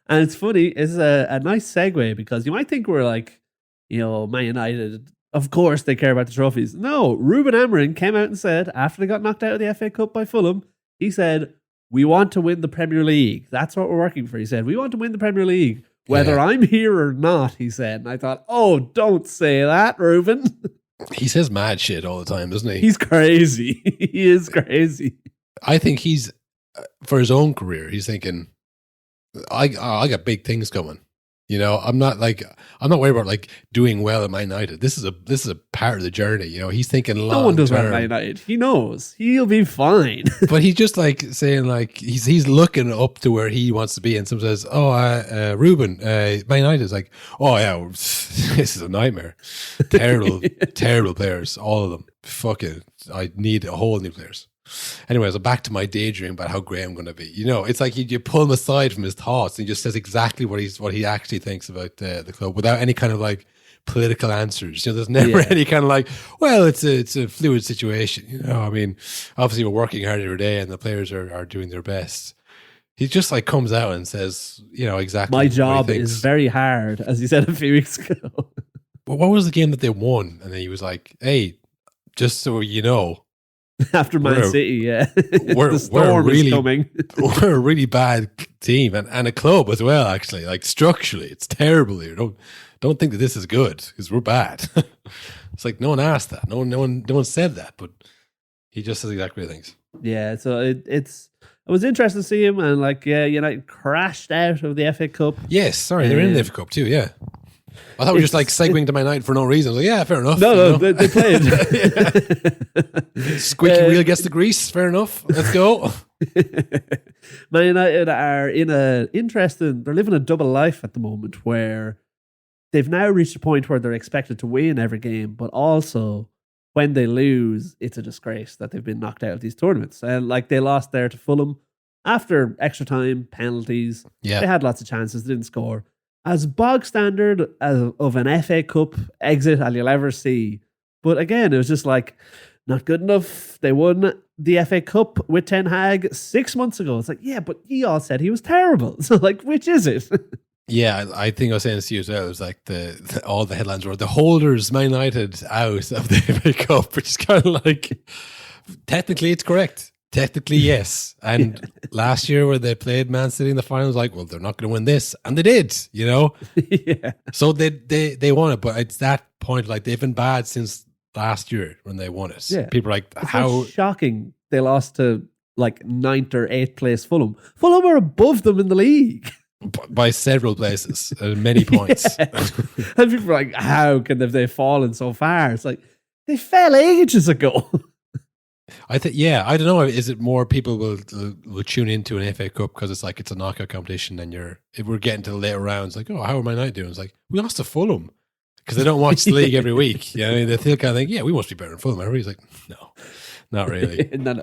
And it's funny. It's a nice segue because you might think we're like, Man United. Of course they care about the trophies. No, Ruben Amorim came out and said, after they got knocked out of the FA Cup by Fulham, he said, we want to win the Premier League. That's what we're working for. He said, we want to win the Premier League. Whether Yeah. I'm here or not, he said. And I thought, oh, don't say that, Ruben. He says mad shit all the time, doesn't he? He's crazy. He is crazy. I think he's, for his own career, he's thinking, I got big things coming. You know, I'm not worried about like doing well at Man United. This is a part of the journey. You know, he's thinking long term. No one does well at Man United. He knows. He'll be fine. But he's just like saying like he's looking up to where he wants to be, and someone says, "Oh, Ruben, Man United is like, oh yeah, this is a nightmare. Terrible, terrible players, all of them. Fucking, I need a whole new players." Anyway, so back to my daydream about how great I'm going to be. You know, it's like you pull him aside from his thoughts, and he just says exactly what he actually thinks about the club without any kind of like political answers. You know, there's never any kind of like, well, it's a fluid situation. You know, I mean, obviously we're working hard every day, and the players are doing their best. He just like comes out and says, you know, exactly. My job is very hard, as he said a few weeks ago. But what was the game that they won? And then he was like, "Hey, just so you know." After Man City, yeah. We're The storm really is coming. We're a really bad team and a club as well, actually. Like structurally, it's terrible here. Don't think that this is good because we're bad. It's like no one asked that. No one said that, but he just says exactly what he thinks. Yeah, so it was interesting to see him, and like, yeah, United crashed out of the FA Cup. Yes, sorry, they're in the FA Cup too, yeah. I thought we were just like segueing to My United for no reason. I was like, yeah, fair enough. No, they played. Squeaky wheel gets the grease. Fair enough. Let's go. Man United are they're living a double life at the moment where they've now reached a point where they're expected to win every game, but also when they lose, it's a disgrace that they've been knocked out of these tournaments. And like they lost there to Fulham after extra time, penalties. Yeah. They had lots of chances, didn't score. As bog standard of an FA Cup exit as you'll ever see. But again, it was just like, not good enough. They won the FA Cup with Ten Hag 6 months ago. It's like, yeah, but he all said he was terrible. So like, which is it? Yeah, I think I was saying this to you as well. It was like all the headlines were the holders Man United out of the FA Cup, which is kind of like, technically it's correct. Technically, yes. And last year where they played Man City in the finals, like, well, they're not going to win this. And they did, you know? Yeah. So they won it. But it's that point, like, they've been bad since last year when they won it. Yeah. People are like, It's how... not shocking they lost to like 9th or 8th place Fulham. Fulham are above them in the league. By several places, at many points. Yeah. And people are like, how can they fallen so far? It's like, they fell ages ago. I think, yeah, I don't know. Is it more people will tune into an FA Cup because it's like it's a knockout competition, and if we're getting to the later rounds, like, oh, how am I not doing? It's like we lost to Fulham because they don't watch the league every week. You know, they still kind of think, yeah, we must be better than Fulham. Everybody's like, no, not really, No.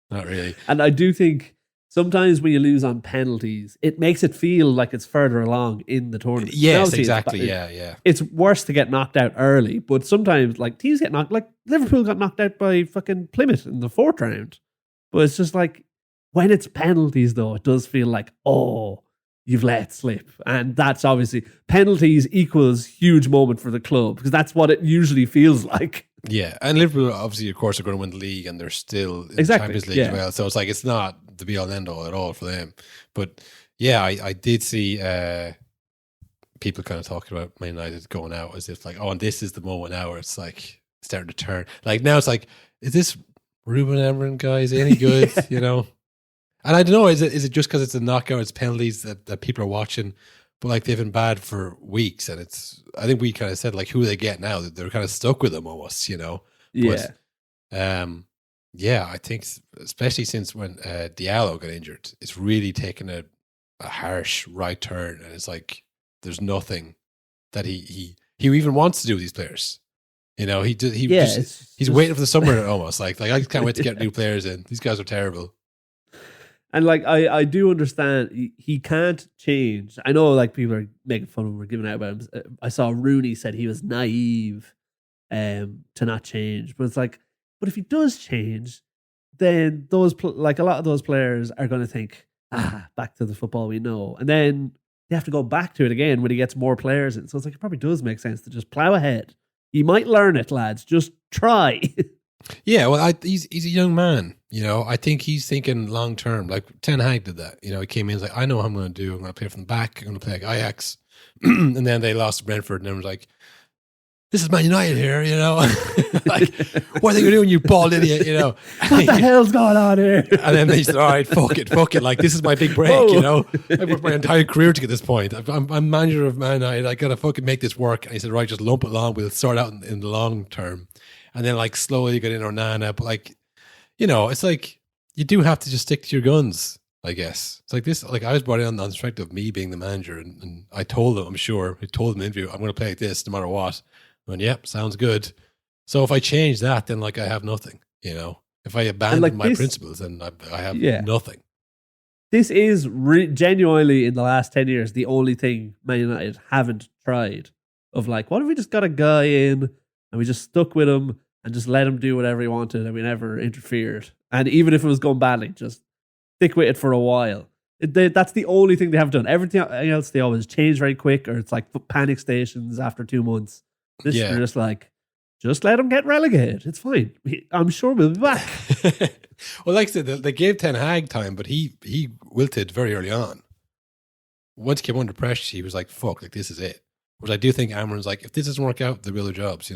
not really. And I do think sometimes when you lose on penalties, it makes it feel like it's further along in the tournament. Yes, Obviously, exactly. Yeah. It's worse to get knocked out early, but sometimes like teams get knocked, like Liverpool got knocked out by fucking Plymouth in the 4th round. But it's just like, when it's penalties though, it does feel like, oh, you've let slip. And that's obviously, penalties equals huge moment for the club because that's what it usually feels like. Yeah, and Liverpool obviously, of course, are going to win the league, and they're still in the Exactly, Champions League yeah. as well. So it's like it's not the be all and end all at all for them. But yeah, I did see people kind of talking about Man United going out as if like, oh, and this is the moment now where it's like starting to turn. Like now it's like, is this Ruben Amorim guy? Is he any good? Yeah. You know? And I don't know, is it just because it's a knockout, it's penalties that people are watching? But like they've been bad for weeks, and I think we kind of said like who they get now, that they're kind of stuck with them almost, you know. Yeah. But, yeah, I think especially since when Diallo got injured, it's really taken a harsh right turn, and it's like there's nothing that he even wants to do with these players. You know, he's waiting for the summer almost. Like I just can't wait to get new players in. These guys are terrible. And like I do understand he can't change. I know like people are making fun of him or giving out about him. I saw Rooney said he was naive to not change, but it's like, but if he does change, then those like a lot of those players are going to think, back to the football we know, and then they have to go back to it again when he gets more players in. So it's like it probably does make sense to just plow ahead. You might learn it, lads. Just try. Yeah, well, he's a young man. I think he's thinking long term. Like Ten Hag did that. He came in and was like, I know what I'm going to do. I'm going to play from the back. I'm going to play like Ajax. And then they lost to Brentford, and everyone's like, this is Man United here, like, what are they going to do when you bald idiot, What the hell's going on here? And then they said, all right, fuck it. Like, this is my big break, I've worked my entire career to get this point. I'm manager of Man United. I got to fucking make this work. And he said, right, just lump it along. We'll sort out in the long term. And then, like, slowly get in Onana. But, like, it's like, you do have to just stick to your guns, I guess. It's like this, like, I was brought in on the strength of me being the manager. And I told him, I'm sure, I told him in the interview, I'm going to play like this no matter what. I went, yep, sounds good. So if I change that, then, like, I have nothing, If I abandon my principles, then I have nothing. This is genuinely, in the last 10 years, the only thing Man United haven't tried. Of like, what if we just got a guy in and we just stuck with him and just let him do whatever he wanted and we never interfered? And even if it was going badly, just stick with it for a while. That's the only thing they haven't done. Everything else, they always change very quick, or it's like panic stations after 2 months. They're just like, just let him get relegated. It's fine. I'm sure we'll be back. Well, like I said, they gave Ten Hag time, but he wilted very early on. Once he came under pressure, he was like, fuck, like, this is it. Which I do think Amorim's like, if this doesn't work out, they'll be other jobs,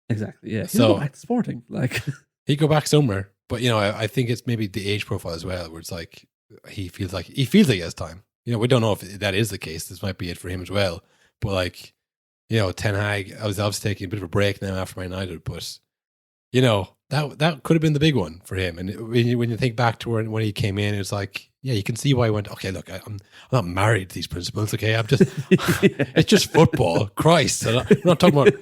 Exactly, yeah. So, he'll go back to Sporting. Like, he'd go back somewhere. But, I think it's maybe the age profile as well, where it's like, he feels like he has time. We don't know if that is the case. This might be it for him as well. But, like, Ten Hag, I was obviously taking a bit of a break now after Man United, but, that could have been the big one for him. And when you think back to when he came in, it's like, yeah, you can see why he went, okay, look, I'm not married to these principles, okay? I'm just, it's just football. Christ. I'm not talking about,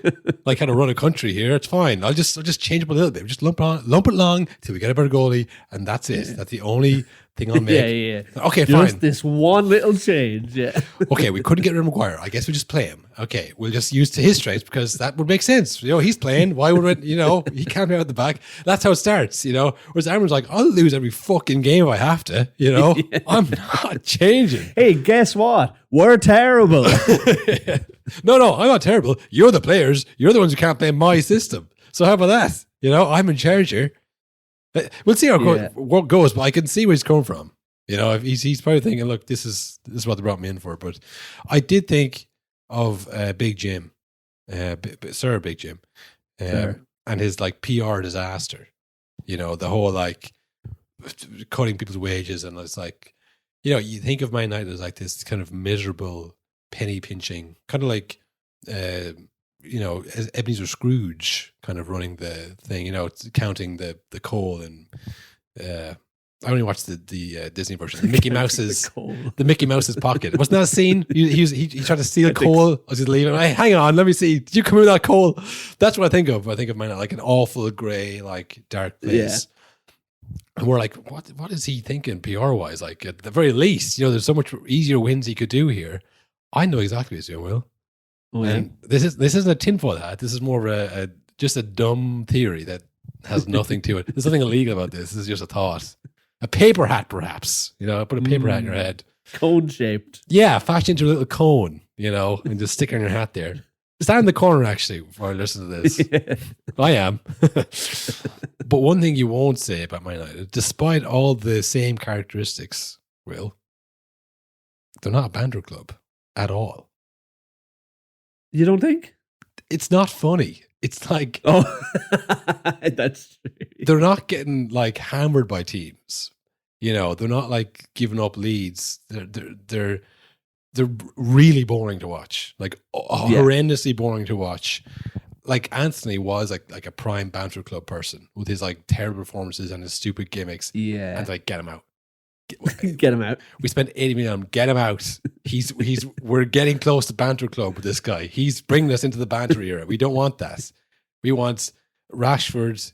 like, how to run a country here. It's fine. I'll just change up a little bit. Just lump it along till we get a better goalie, and that's it. That's the only thing I'll make. Yeah. Okay, just fine. This one little change, yeah. Okay, we couldn't get rid of Maguire. I guess we just play him. Okay, we'll just use to his strengths because that would make sense. He's playing. Why would he can't be out the back. That's how it starts, Whereas Aaron's like, I'll lose every fucking game if I have to, Yeah. I'm not changing. Hey, guess what? We're terrible. No, I'm not terrible. You're the players. You're the ones who can't play my system. So how about that? I'm in charge here. We'll see how it goes, but I can see where he's coming from. If he's probably thinking, look, this is what they brought me in for. But I did think of Big Jim, Sir Big Jim, and his, like, PR disaster. The whole, like, cutting people's wages, and it's like, you think of Man United as like this kind of miserable, penny pinching, kind of like, as Ebenezer Scrooge kind of running the thing, counting the coal, and I only watched the Disney version, the Mickey Mouse's pocket. Wasn't that a scene? He tried to steal coal as he's leaving. Hey, hang on, let me see. Did you come with that coal? That's what I think of. I think of Man United like an awful grey, like, dark place. And we're like, what is he thinking PR wise? Like, at the very least, there's so much easier wins he could do here. I know exactly what he's doing, Will. And this isn't a tinfoil hat. This is more of just a dumb theory that has nothing to it. There's nothing illegal about this. This is just a thought. A paper hat, perhaps. Put a paper hat in your head. Cone shaped. Yeah, fashion into a little cone, and just stick it on your hat there. Stand in the corner, actually, while I listen to this. Yeah. I am. But one thing you won't say about Man United, despite all the same characteristics, Will, they're not a banter club at all. You don't think? It's not funny. It's like, that's true. They're not getting, like, hammered by teams. They're not, like, giving up leads. They're really boring to watch. Like, horrendously boring to watch. Like, Anthony was like a prime banter club person with his, like, terrible performances and his stupid gimmicks. Yeah, and, like, get him out. Get him out. We spent 80 million on him. Get him out. We're getting close to banter club with this guy. He's bringing us into the banter era. We don't want that. We want Rashford.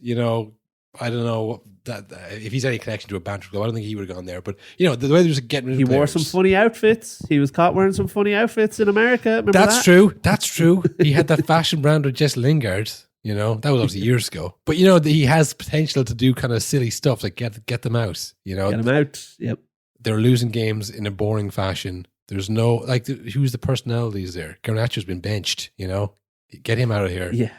I don't know that if he's any connection to a banter club. I don't think he would have gone there. But the way they're just getting rid of players. Wore some funny outfits. He was caught wearing some funny outfits in America. Remember That's true. That's true. He had that fashion brand with Jess Lingard. That was obviously years ago. But he has potential to do kind of silly stuff, like get them out. Get them out. Yep. They're losing games in a boring fashion. There's no, like, who's the personalities there? Garnacho's been benched. Get him out of here. Yeah.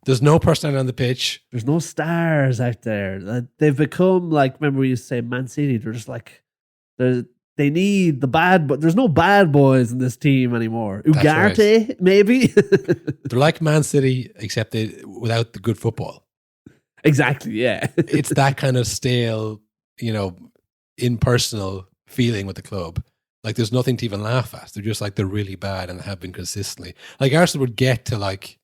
There's no personality on the pitch. There's no stars out there. They've become like, remember we used to say Man City, they're just like, they need the bad, but there's no bad boys in this team anymore. Ugarte, right. maybe. They're like Man City, except without the good football. Exactly, yeah. It's that kind of stale, impersonal feeling with the club. Like there's nothing to even laugh at. They're just like, they're really bad and have been consistently. Like Arsenal would get to like,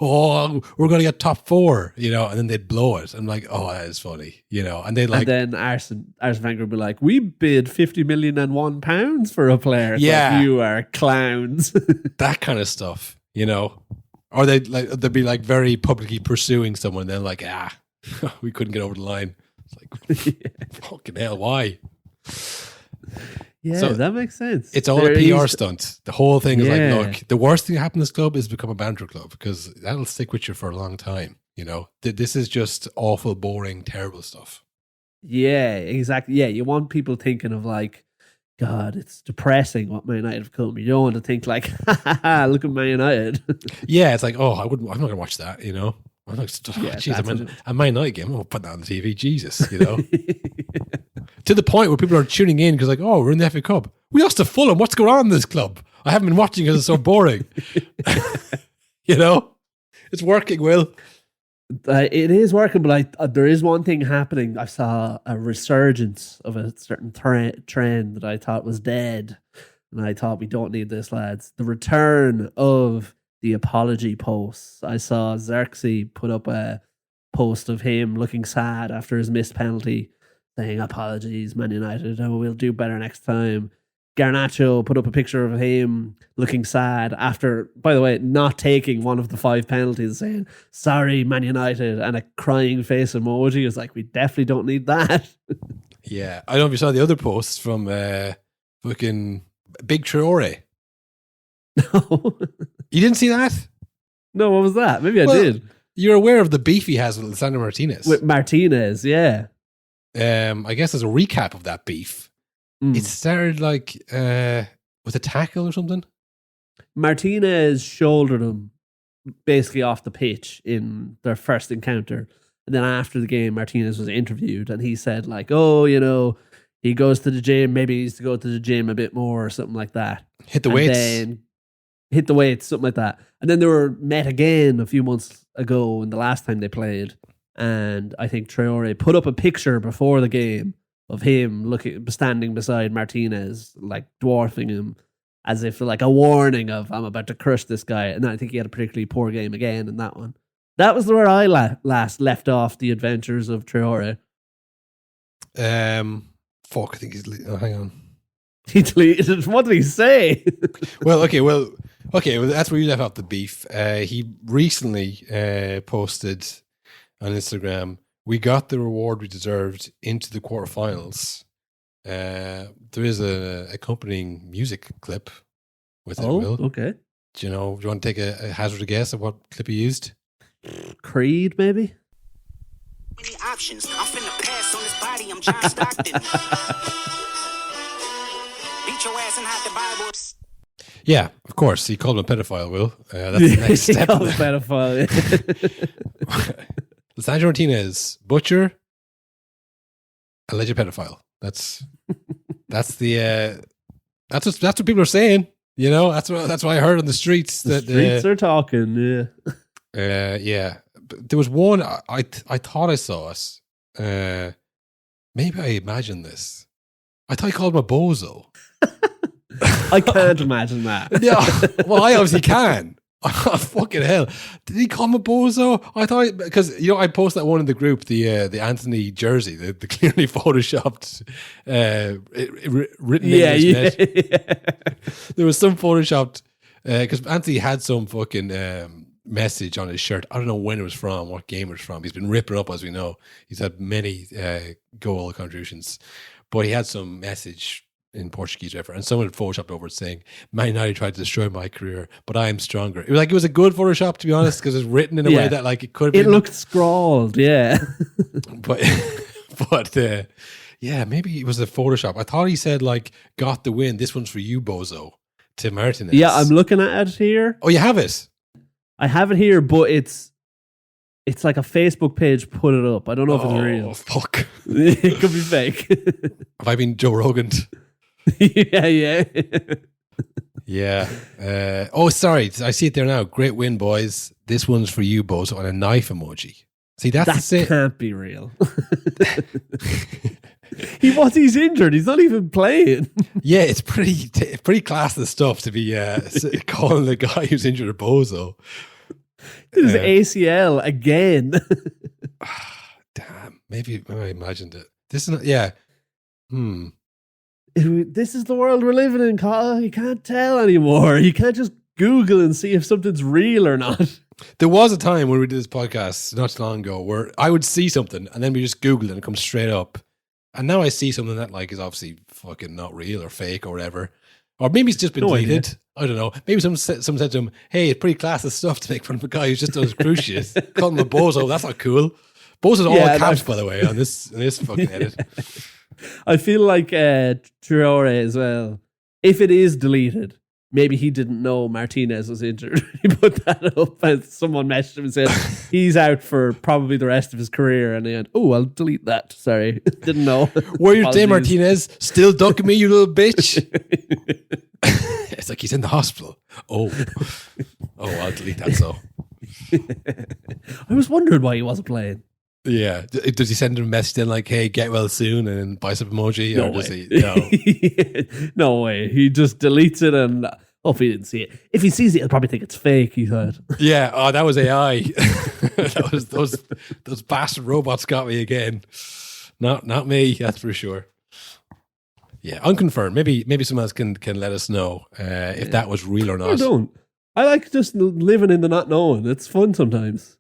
oh, we're going to get top 4, and then they'd blow it. I'm like, oh, that is funny, and they like. And then Arsene Wenger would be like, we bid £50,000,001 for a player. It's yeah, like, you are clowns. That kind of stuff, or they'd be like very publicly pursuing someone. And then like, we couldn't get over the line. It's like, fucking hell, why? Yeah, so that makes sense. It's all a PR stunt. The whole thing is like, look, the worst thing that happened to this club is become a banter club because that'll stick with you for a long time. This is just awful, boring, terrible stuff. Yeah, exactly. Yeah, you want people thinking of like, God, it's depressing what Man United have come. You don't want to think like, ha, look at Man United. Yeah, it's like, oh, I'm not going to watch that. I'm like, geez, I'm Man United game. I'm going to put that on the TV. Jesus, To the point where people are tuning in because like, oh, we're in the F.A Cup. We lost to Fulham. What's going on in this club? I haven't been watching because it's so boring. It's working, Will. It is working, but there is one thing happening. I saw a resurgence of a certain trend that I thought was dead. And I thought, we don't need this, lads. The return of the apology posts. I saw Xerxes put up a post of him looking sad after his missed penalty, saying, apologies, Man United, we'll do better next time. Garnacho put up a picture of him looking sad after, by the way, not taking one of the 5 penalties, saying, sorry, Man United, and a crying face emoji. It's like, we definitely don't need that. Yeah. I don't know if you saw the other posts from fucking Big Traore. No. You didn't see that? No, what was that? Maybe I did. You're aware of the beef he has with Lisandro Martinez. With Martinez, yeah. I guess as a recap of that beef, it started like with a tackle or something. Martinez shouldered him basically off the pitch in their first encounter. And then after the game, Martinez was interviewed and he said like, oh, he goes to the gym. Maybe he needs to go to the gym a bit more or something like that. Hit the weights. Then hit the weights, something like that. And then they were met again a few months ago in the last time they played. And I think Traore put up a picture before the game of him standing beside Martinez, like dwarfing him as if like a warning of, I'm about to crush this guy. And I think he had a particularly poor game again in that one. That was where I last left off the adventures of Traore. Fuck, I think hang on. He deleted. What did he say? Well, that's where you left off the beef. He recently posted on Instagram, we got the reward we deserved into the quarterfinals. There is a accompanying music clip with it, Will. Okay. Do you want to take a hazard guess at what clip he used? Creed, maybe? Many options. I'm finna pass on this body. I'm John Stockton. Beat your ass and hide the Bible. Yeah, of course. He called him a pedophile, Will. That's the next step. He called him a pedophile. Lisandro Martinez, butcher, alleged pedophile. That's what people are saying. That's what I heard on the streets. The streets are talking. Yeah. Yeah. But there was one I thought I saw it. Maybe I imagined this. I thought he called him a bozo. I can't imagine that. Yeah. Well, I obviously can. Oh, fucking hell. Did he call him a bozo? I thought, because, I posted that one in the group, the Anthony jersey, the clearly photoshopped, written English net. Yeah. There was some photoshopped, because Anthony had some fucking message on his shirt. I don't know when it was from, what game it was from. He's been ripping up, as we know. He's had many goal contributions. But he had some message in Portuguese, whatever, and someone had photoshopped over it saying, Man United tried to destroy my career, but I am stronger. It was a good Photoshop, to be honest, because it's written in a way that like it could have been. It looked scrawled, yeah. but yeah, maybe it was a Photoshop. I thought he said like, got the win, this one's for you, bozo, to Martinez. Yeah, I'm looking at it here. Oh, you have it? I have it here, but it's It's like a Facebook page put it up. I don't know if it's Oh, real. fuck. It could be fake. Have I been Joe Rogan? yeah. Yeah. Oh, sorry. I see it there now. Great win, boys. This one's for you, Bozo, and a knife emoji. See, that's That it. can't be real. He's injured. He's not even playing. Yeah, it's pretty classless stuff to be calling the guy who's injured a Bozo. His ACL again. Damn. Maybe I imagined it. This is not, yeah. This is the world we're living in, Kyle. You can't tell anymore. You can't just Google and see if something's real or not. There was a time when we did this podcast not too long ago where I would see something and then we just Google it and it comes straight up. And now I see something that like is obviously fucking not real or fake or whatever. Or maybe it's just been deleted. Idea. I don't know. Maybe someone said to him, hey, it's pretty classy stuff to make fun of a guy who just does crucius. Call him a bozo. That's not cool. Bozo's all caps, by the way, on this fucking edit. I feel like Traore as well. If it is deleted, maybe he didn't know Martinez was injured. He put that up and someone messaged him and said he's out for probably the rest of his career. And he went, oh, I'll delete that. Sorry. Didn't know. Where your day, Martinez? Still ducking me, you little bitch? It's like he's in the hospital. Oh, I'll delete that. So I was wondering why he wasn't playing. Yeah. Does he send him a message then like, hey, get well soon and then bicep emoji? No or way. Does he? No. No way. He just deletes it and hope he didn't see it. If he sees it, he'll probably think it's fake, he thought. Yeah. Oh, that was AI. That was those bastard robots got me again. Not me, that's for sure. Yeah, unconfirmed. Maybe someone else can let us know if that was real or not. I don't. I like just living in the not knowing. It's fun sometimes.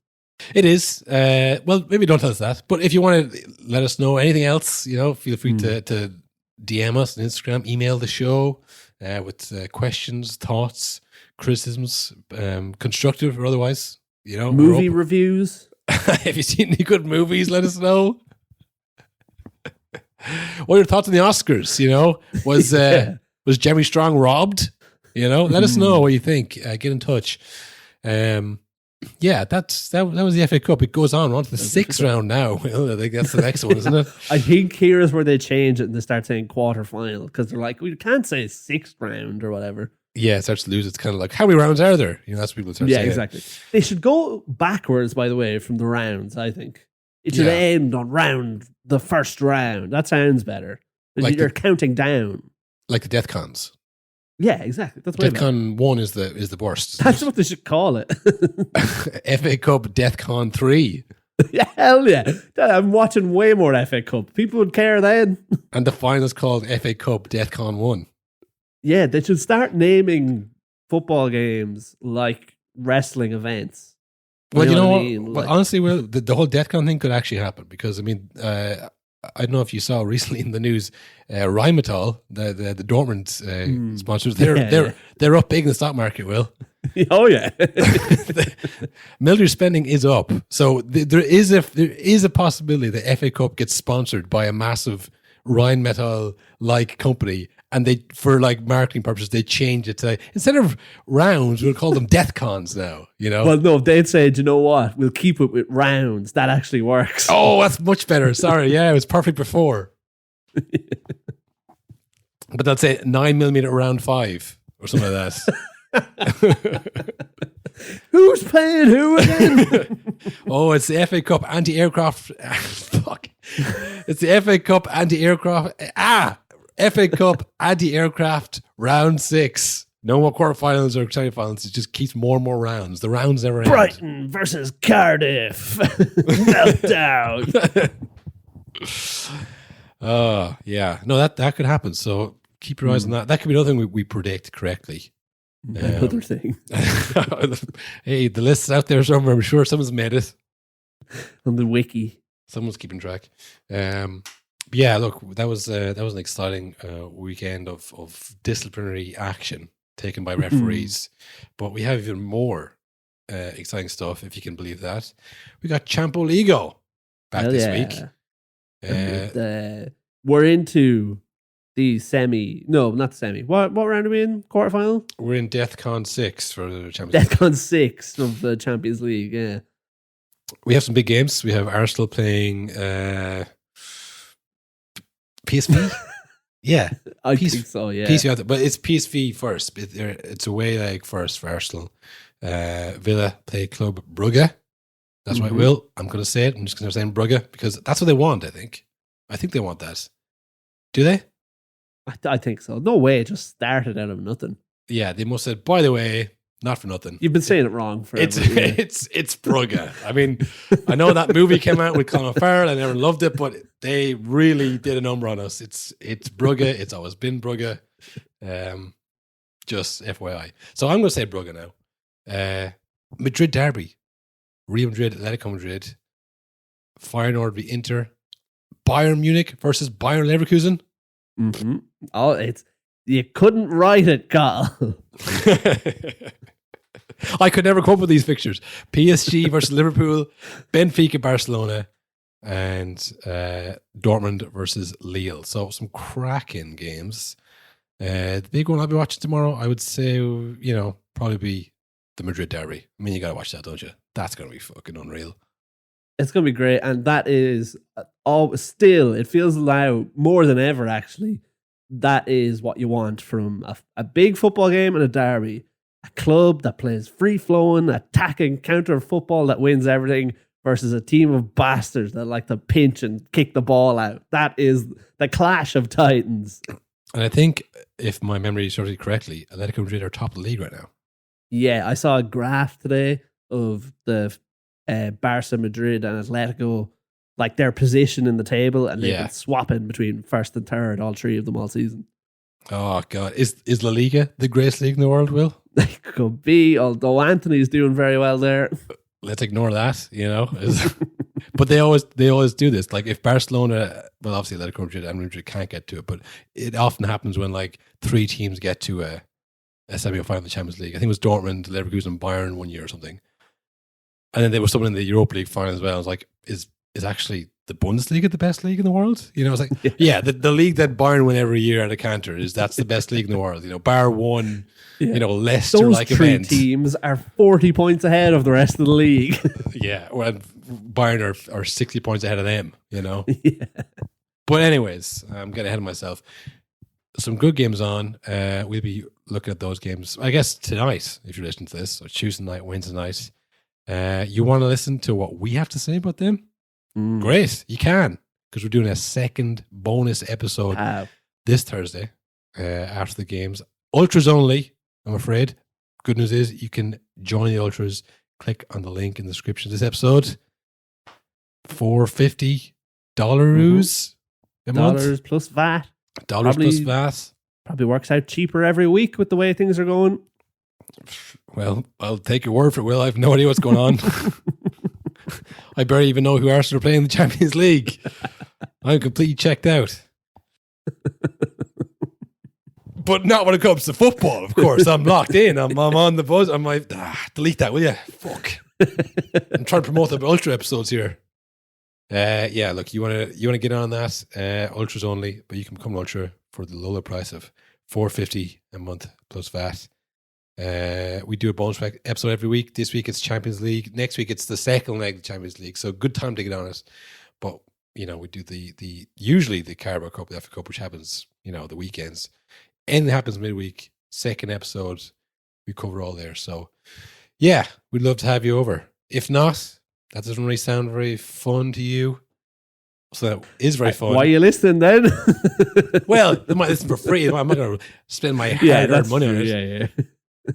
It is. Well, maybe don't tell us that. But if you want to let us know anything else, feel free to DM us on Instagram, email the show with questions, thoughts, criticisms, constructive or otherwise. Movie reviews. Have you seen any good movies? Let us know. What are your thoughts on the Oscars? Was Jeremy Strong robbed? Let us know what you think. Get in touch. Yeah, that was the FA Cup. It goes on. We're on to the sixth round now. I think that's the next one, isn't it? I think here is where they change it and they start saying quarterfinal because they're like, we can't say sixth round or whatever. Yeah, it starts to lose. It's kind of like, how many rounds are there? That's what people start saying. Yeah, exactly. They should go backwards, by the way, from the rounds, I think. It should end on the first round. That sounds better. Like you're counting down. Like the Defcons. Yeah, exactly. That's Defcon 1 is the worst. That's what they should call it. FA Cup Defcon 3. Yeah, hell yeah. I'm watching way more FA Cup. People would care then. And the final's called FA Cup Defcon 1. Yeah, they should start naming football games like wrestling events. Well, you know what? I mean? Well, honestly, the whole Defcon thing could actually happen because, I don't know if you saw recently in the news, Rheinmetall, the Dortmund sponsors, they're up big in the stock market, Will. Oh, yeah. Military spending is up. So there is a possibility the FA Cup gets sponsored by a massive Rheinmetall-like company, and they, for like marketing purposes, they change it to, instead of rounds, we'll call them Deathcons now, Well, no, they'd say, do you know what? We'll keep it with rounds. That actually works. Oh, that's much better. Sorry. Yeah, it was perfect before. But they'll say 9mm round 5 or something like that. Who's paying who again? Oh, it's the FA Cup anti-aircraft. Fuck. It's the FA Cup anti-aircraft. FA Cup anti-aircraft round 6. No more quarterfinals or semi-finals. It just keeps more and more rounds. The rounds never end. Brighton versus Cardiff. Meltdown. Yeah. No, that could happen. So keep your eyes on that. That could be another thing we predict correctly. Another thing. Hey, the list's out there somewhere. I'm sure someone's made it. On the wiki. Someone's keeping track. Yeah, look, that was an exciting weekend of disciplinary action taken by referees. But we have even more exciting stuff, if you can believe that. We got Champo Ligo back this week. We're into the semi. No, not the semi. What round are we in? Quarterfinal? We're in Defcon 6 for the Champions League. Defcon 6 of the Champions League, yeah. We have some big games. We have Arsenal playing PSV. Yeah, I think so, yeah. PSV, but it's PSV first. It's away leg first for Arsenal. Villa play Club Brugge. That's right, Will. I'm going to say it. I'm just going to say Brugge because that's what they want, I think. I think they want that. Do they? I think so. No way, it just started out of nothing. Yeah, they must have said, by the way, not for nothing. You've been saying it wrong forever. It's Brugge. I mean, I know that movie came out with Colin Farrell. I never loved it, but they really did a number on us. It's Brugge. It's always been Brugge. Just FYI. So I'm going to say Brugge now. Madrid derby. Real Madrid, Atletico Madrid. Feyenoord v Inter. Bayern Munich versus Bayern Leverkusen. Mm-hmm. Oh, you couldn't write it, Carl. I could never come up with these fixtures. PSG versus Liverpool, Benfica, Barcelona, and Dortmund versus Lille. So some cracking games. The big one I'll be watching tomorrow, I would say, probably be the Madrid derby. I mean, you got to watch that, don't you? That's going to be fucking unreal. It's going to be great. And that is still, it feels now more than ever, actually. That is what you want from a big football game and a derby. A club that plays free-flowing, attacking, counter football that wins everything versus a team of bastards that like to pinch and kick the ball out. That is the clash of titans. And I think, if my memory serves me correctly, Atletico Madrid are top of the league right now. Yeah, I saw a graph today of the Barca, Madrid, and Atletico, like their position in the table, and they've been swapping between first and third, all three of them all season. Oh, God. Is La Liga the greatest league in the world, Will? It could be, although Anthony's doing very well there. Let's ignore that, But they always do this. Like if Barcelona, well, obviously Atletico Madrid and Madrid can't get to it, but it often happens when like three teams get to a semi-final of the Champions League. I think it was Dortmund, Leverkusen, and Bayern one year or something. And then there was someone in the Europa League final as well. I was like, is actually the Bundesliga the best league in the world? It's like, the league that Bayern win every year at a canter that's the best league in the world. Bar one, Leicester those like three event. Teams are 40 points ahead of the rest of the league. Yeah, well, Bayern are 60 points ahead of them. Yeah. But anyways, I'm getting ahead of myself. Some good games on. We'll be looking at those games, I guess, tonight, if you're listening to this, or Tuesday night, Wednesday night. You want to listen to what we have to say about them? Great, you can, because we're doing a second bonus episode this Thursday after the games. Ultras only, I'm afraid. Good news is you can join the Ultras. Click on the link in the description of this episode. $450 a month. Plus VAT. Dollars plus VAT. Probably works out cheaper every week with the way things are going. Well, I'll take your word for it, Will. I have no idea what's going on. I barely even know who Arsenal are playing in the Champions League. I'm completely checked out. But not when it comes to football, of course. I'm locked in. I'm on the buzz. I'm like, delete that, will you? Fuck. I'm trying to promote the Ultra episodes here. Look, you want to get on that? Ultras only, but you can become an Ultra for the lower price of $450 a month plus VAT. We do a bonus episode every week. This week it's Champions League. Next week it's the second leg of the Champions League. So good time to get on it. But we do the usually the Carabao Cup, the F.A Cup, which happens the weekends. Anything happens midweek. Second episode, we cover all there. So yeah, we'd love to have you over. If not, that doesn't really sound very fun to you. So that is very fun. Why are you listening then? Well, they might listen for free. I'm not going to spend my hard-earned money on it. Yeah.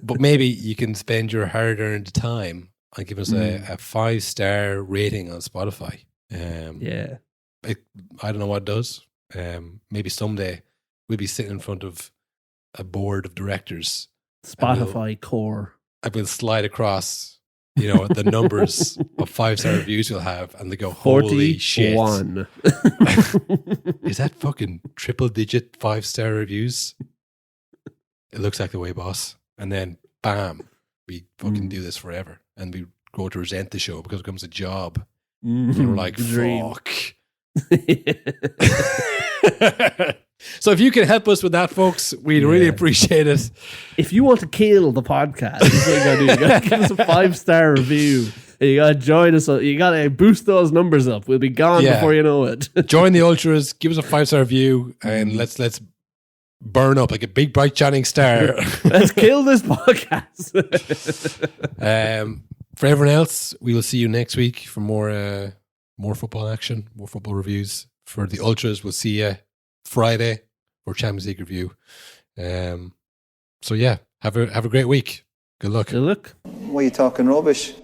But maybe you can spend your hard-earned time and give us a 5-star rating on Spotify. I don't know what it does. Maybe someday we'll be sitting in front of a board of directors. Spotify core. I will slide across, the numbers of 5-star reviews we'll have, and they go, holy shit. 41. Is that fucking triple-digit 5-star reviews? It looks like the way, boss. And then, bam, we fucking do this forever. And we grow to resent the show because it becomes a job. And we're like, fuck. So if you can help us with that, folks, we'd really appreciate it. If you want to kill the podcast, this is what you got to do. You got to give us a 5-star review. You gotta join us. You gotta boost those numbers up. We'll be gone before you know it. Join the ultras. Give us a 5-star review, and let's burn up like a big bright shining star. Let's kill this podcast. For everyone else, we will see you next week for more football action, more football reviews. For the ultras, we'll see you Friday for Champions League review. So yeah, have a great week. Good luck. Good luck. Why are you talking rubbish?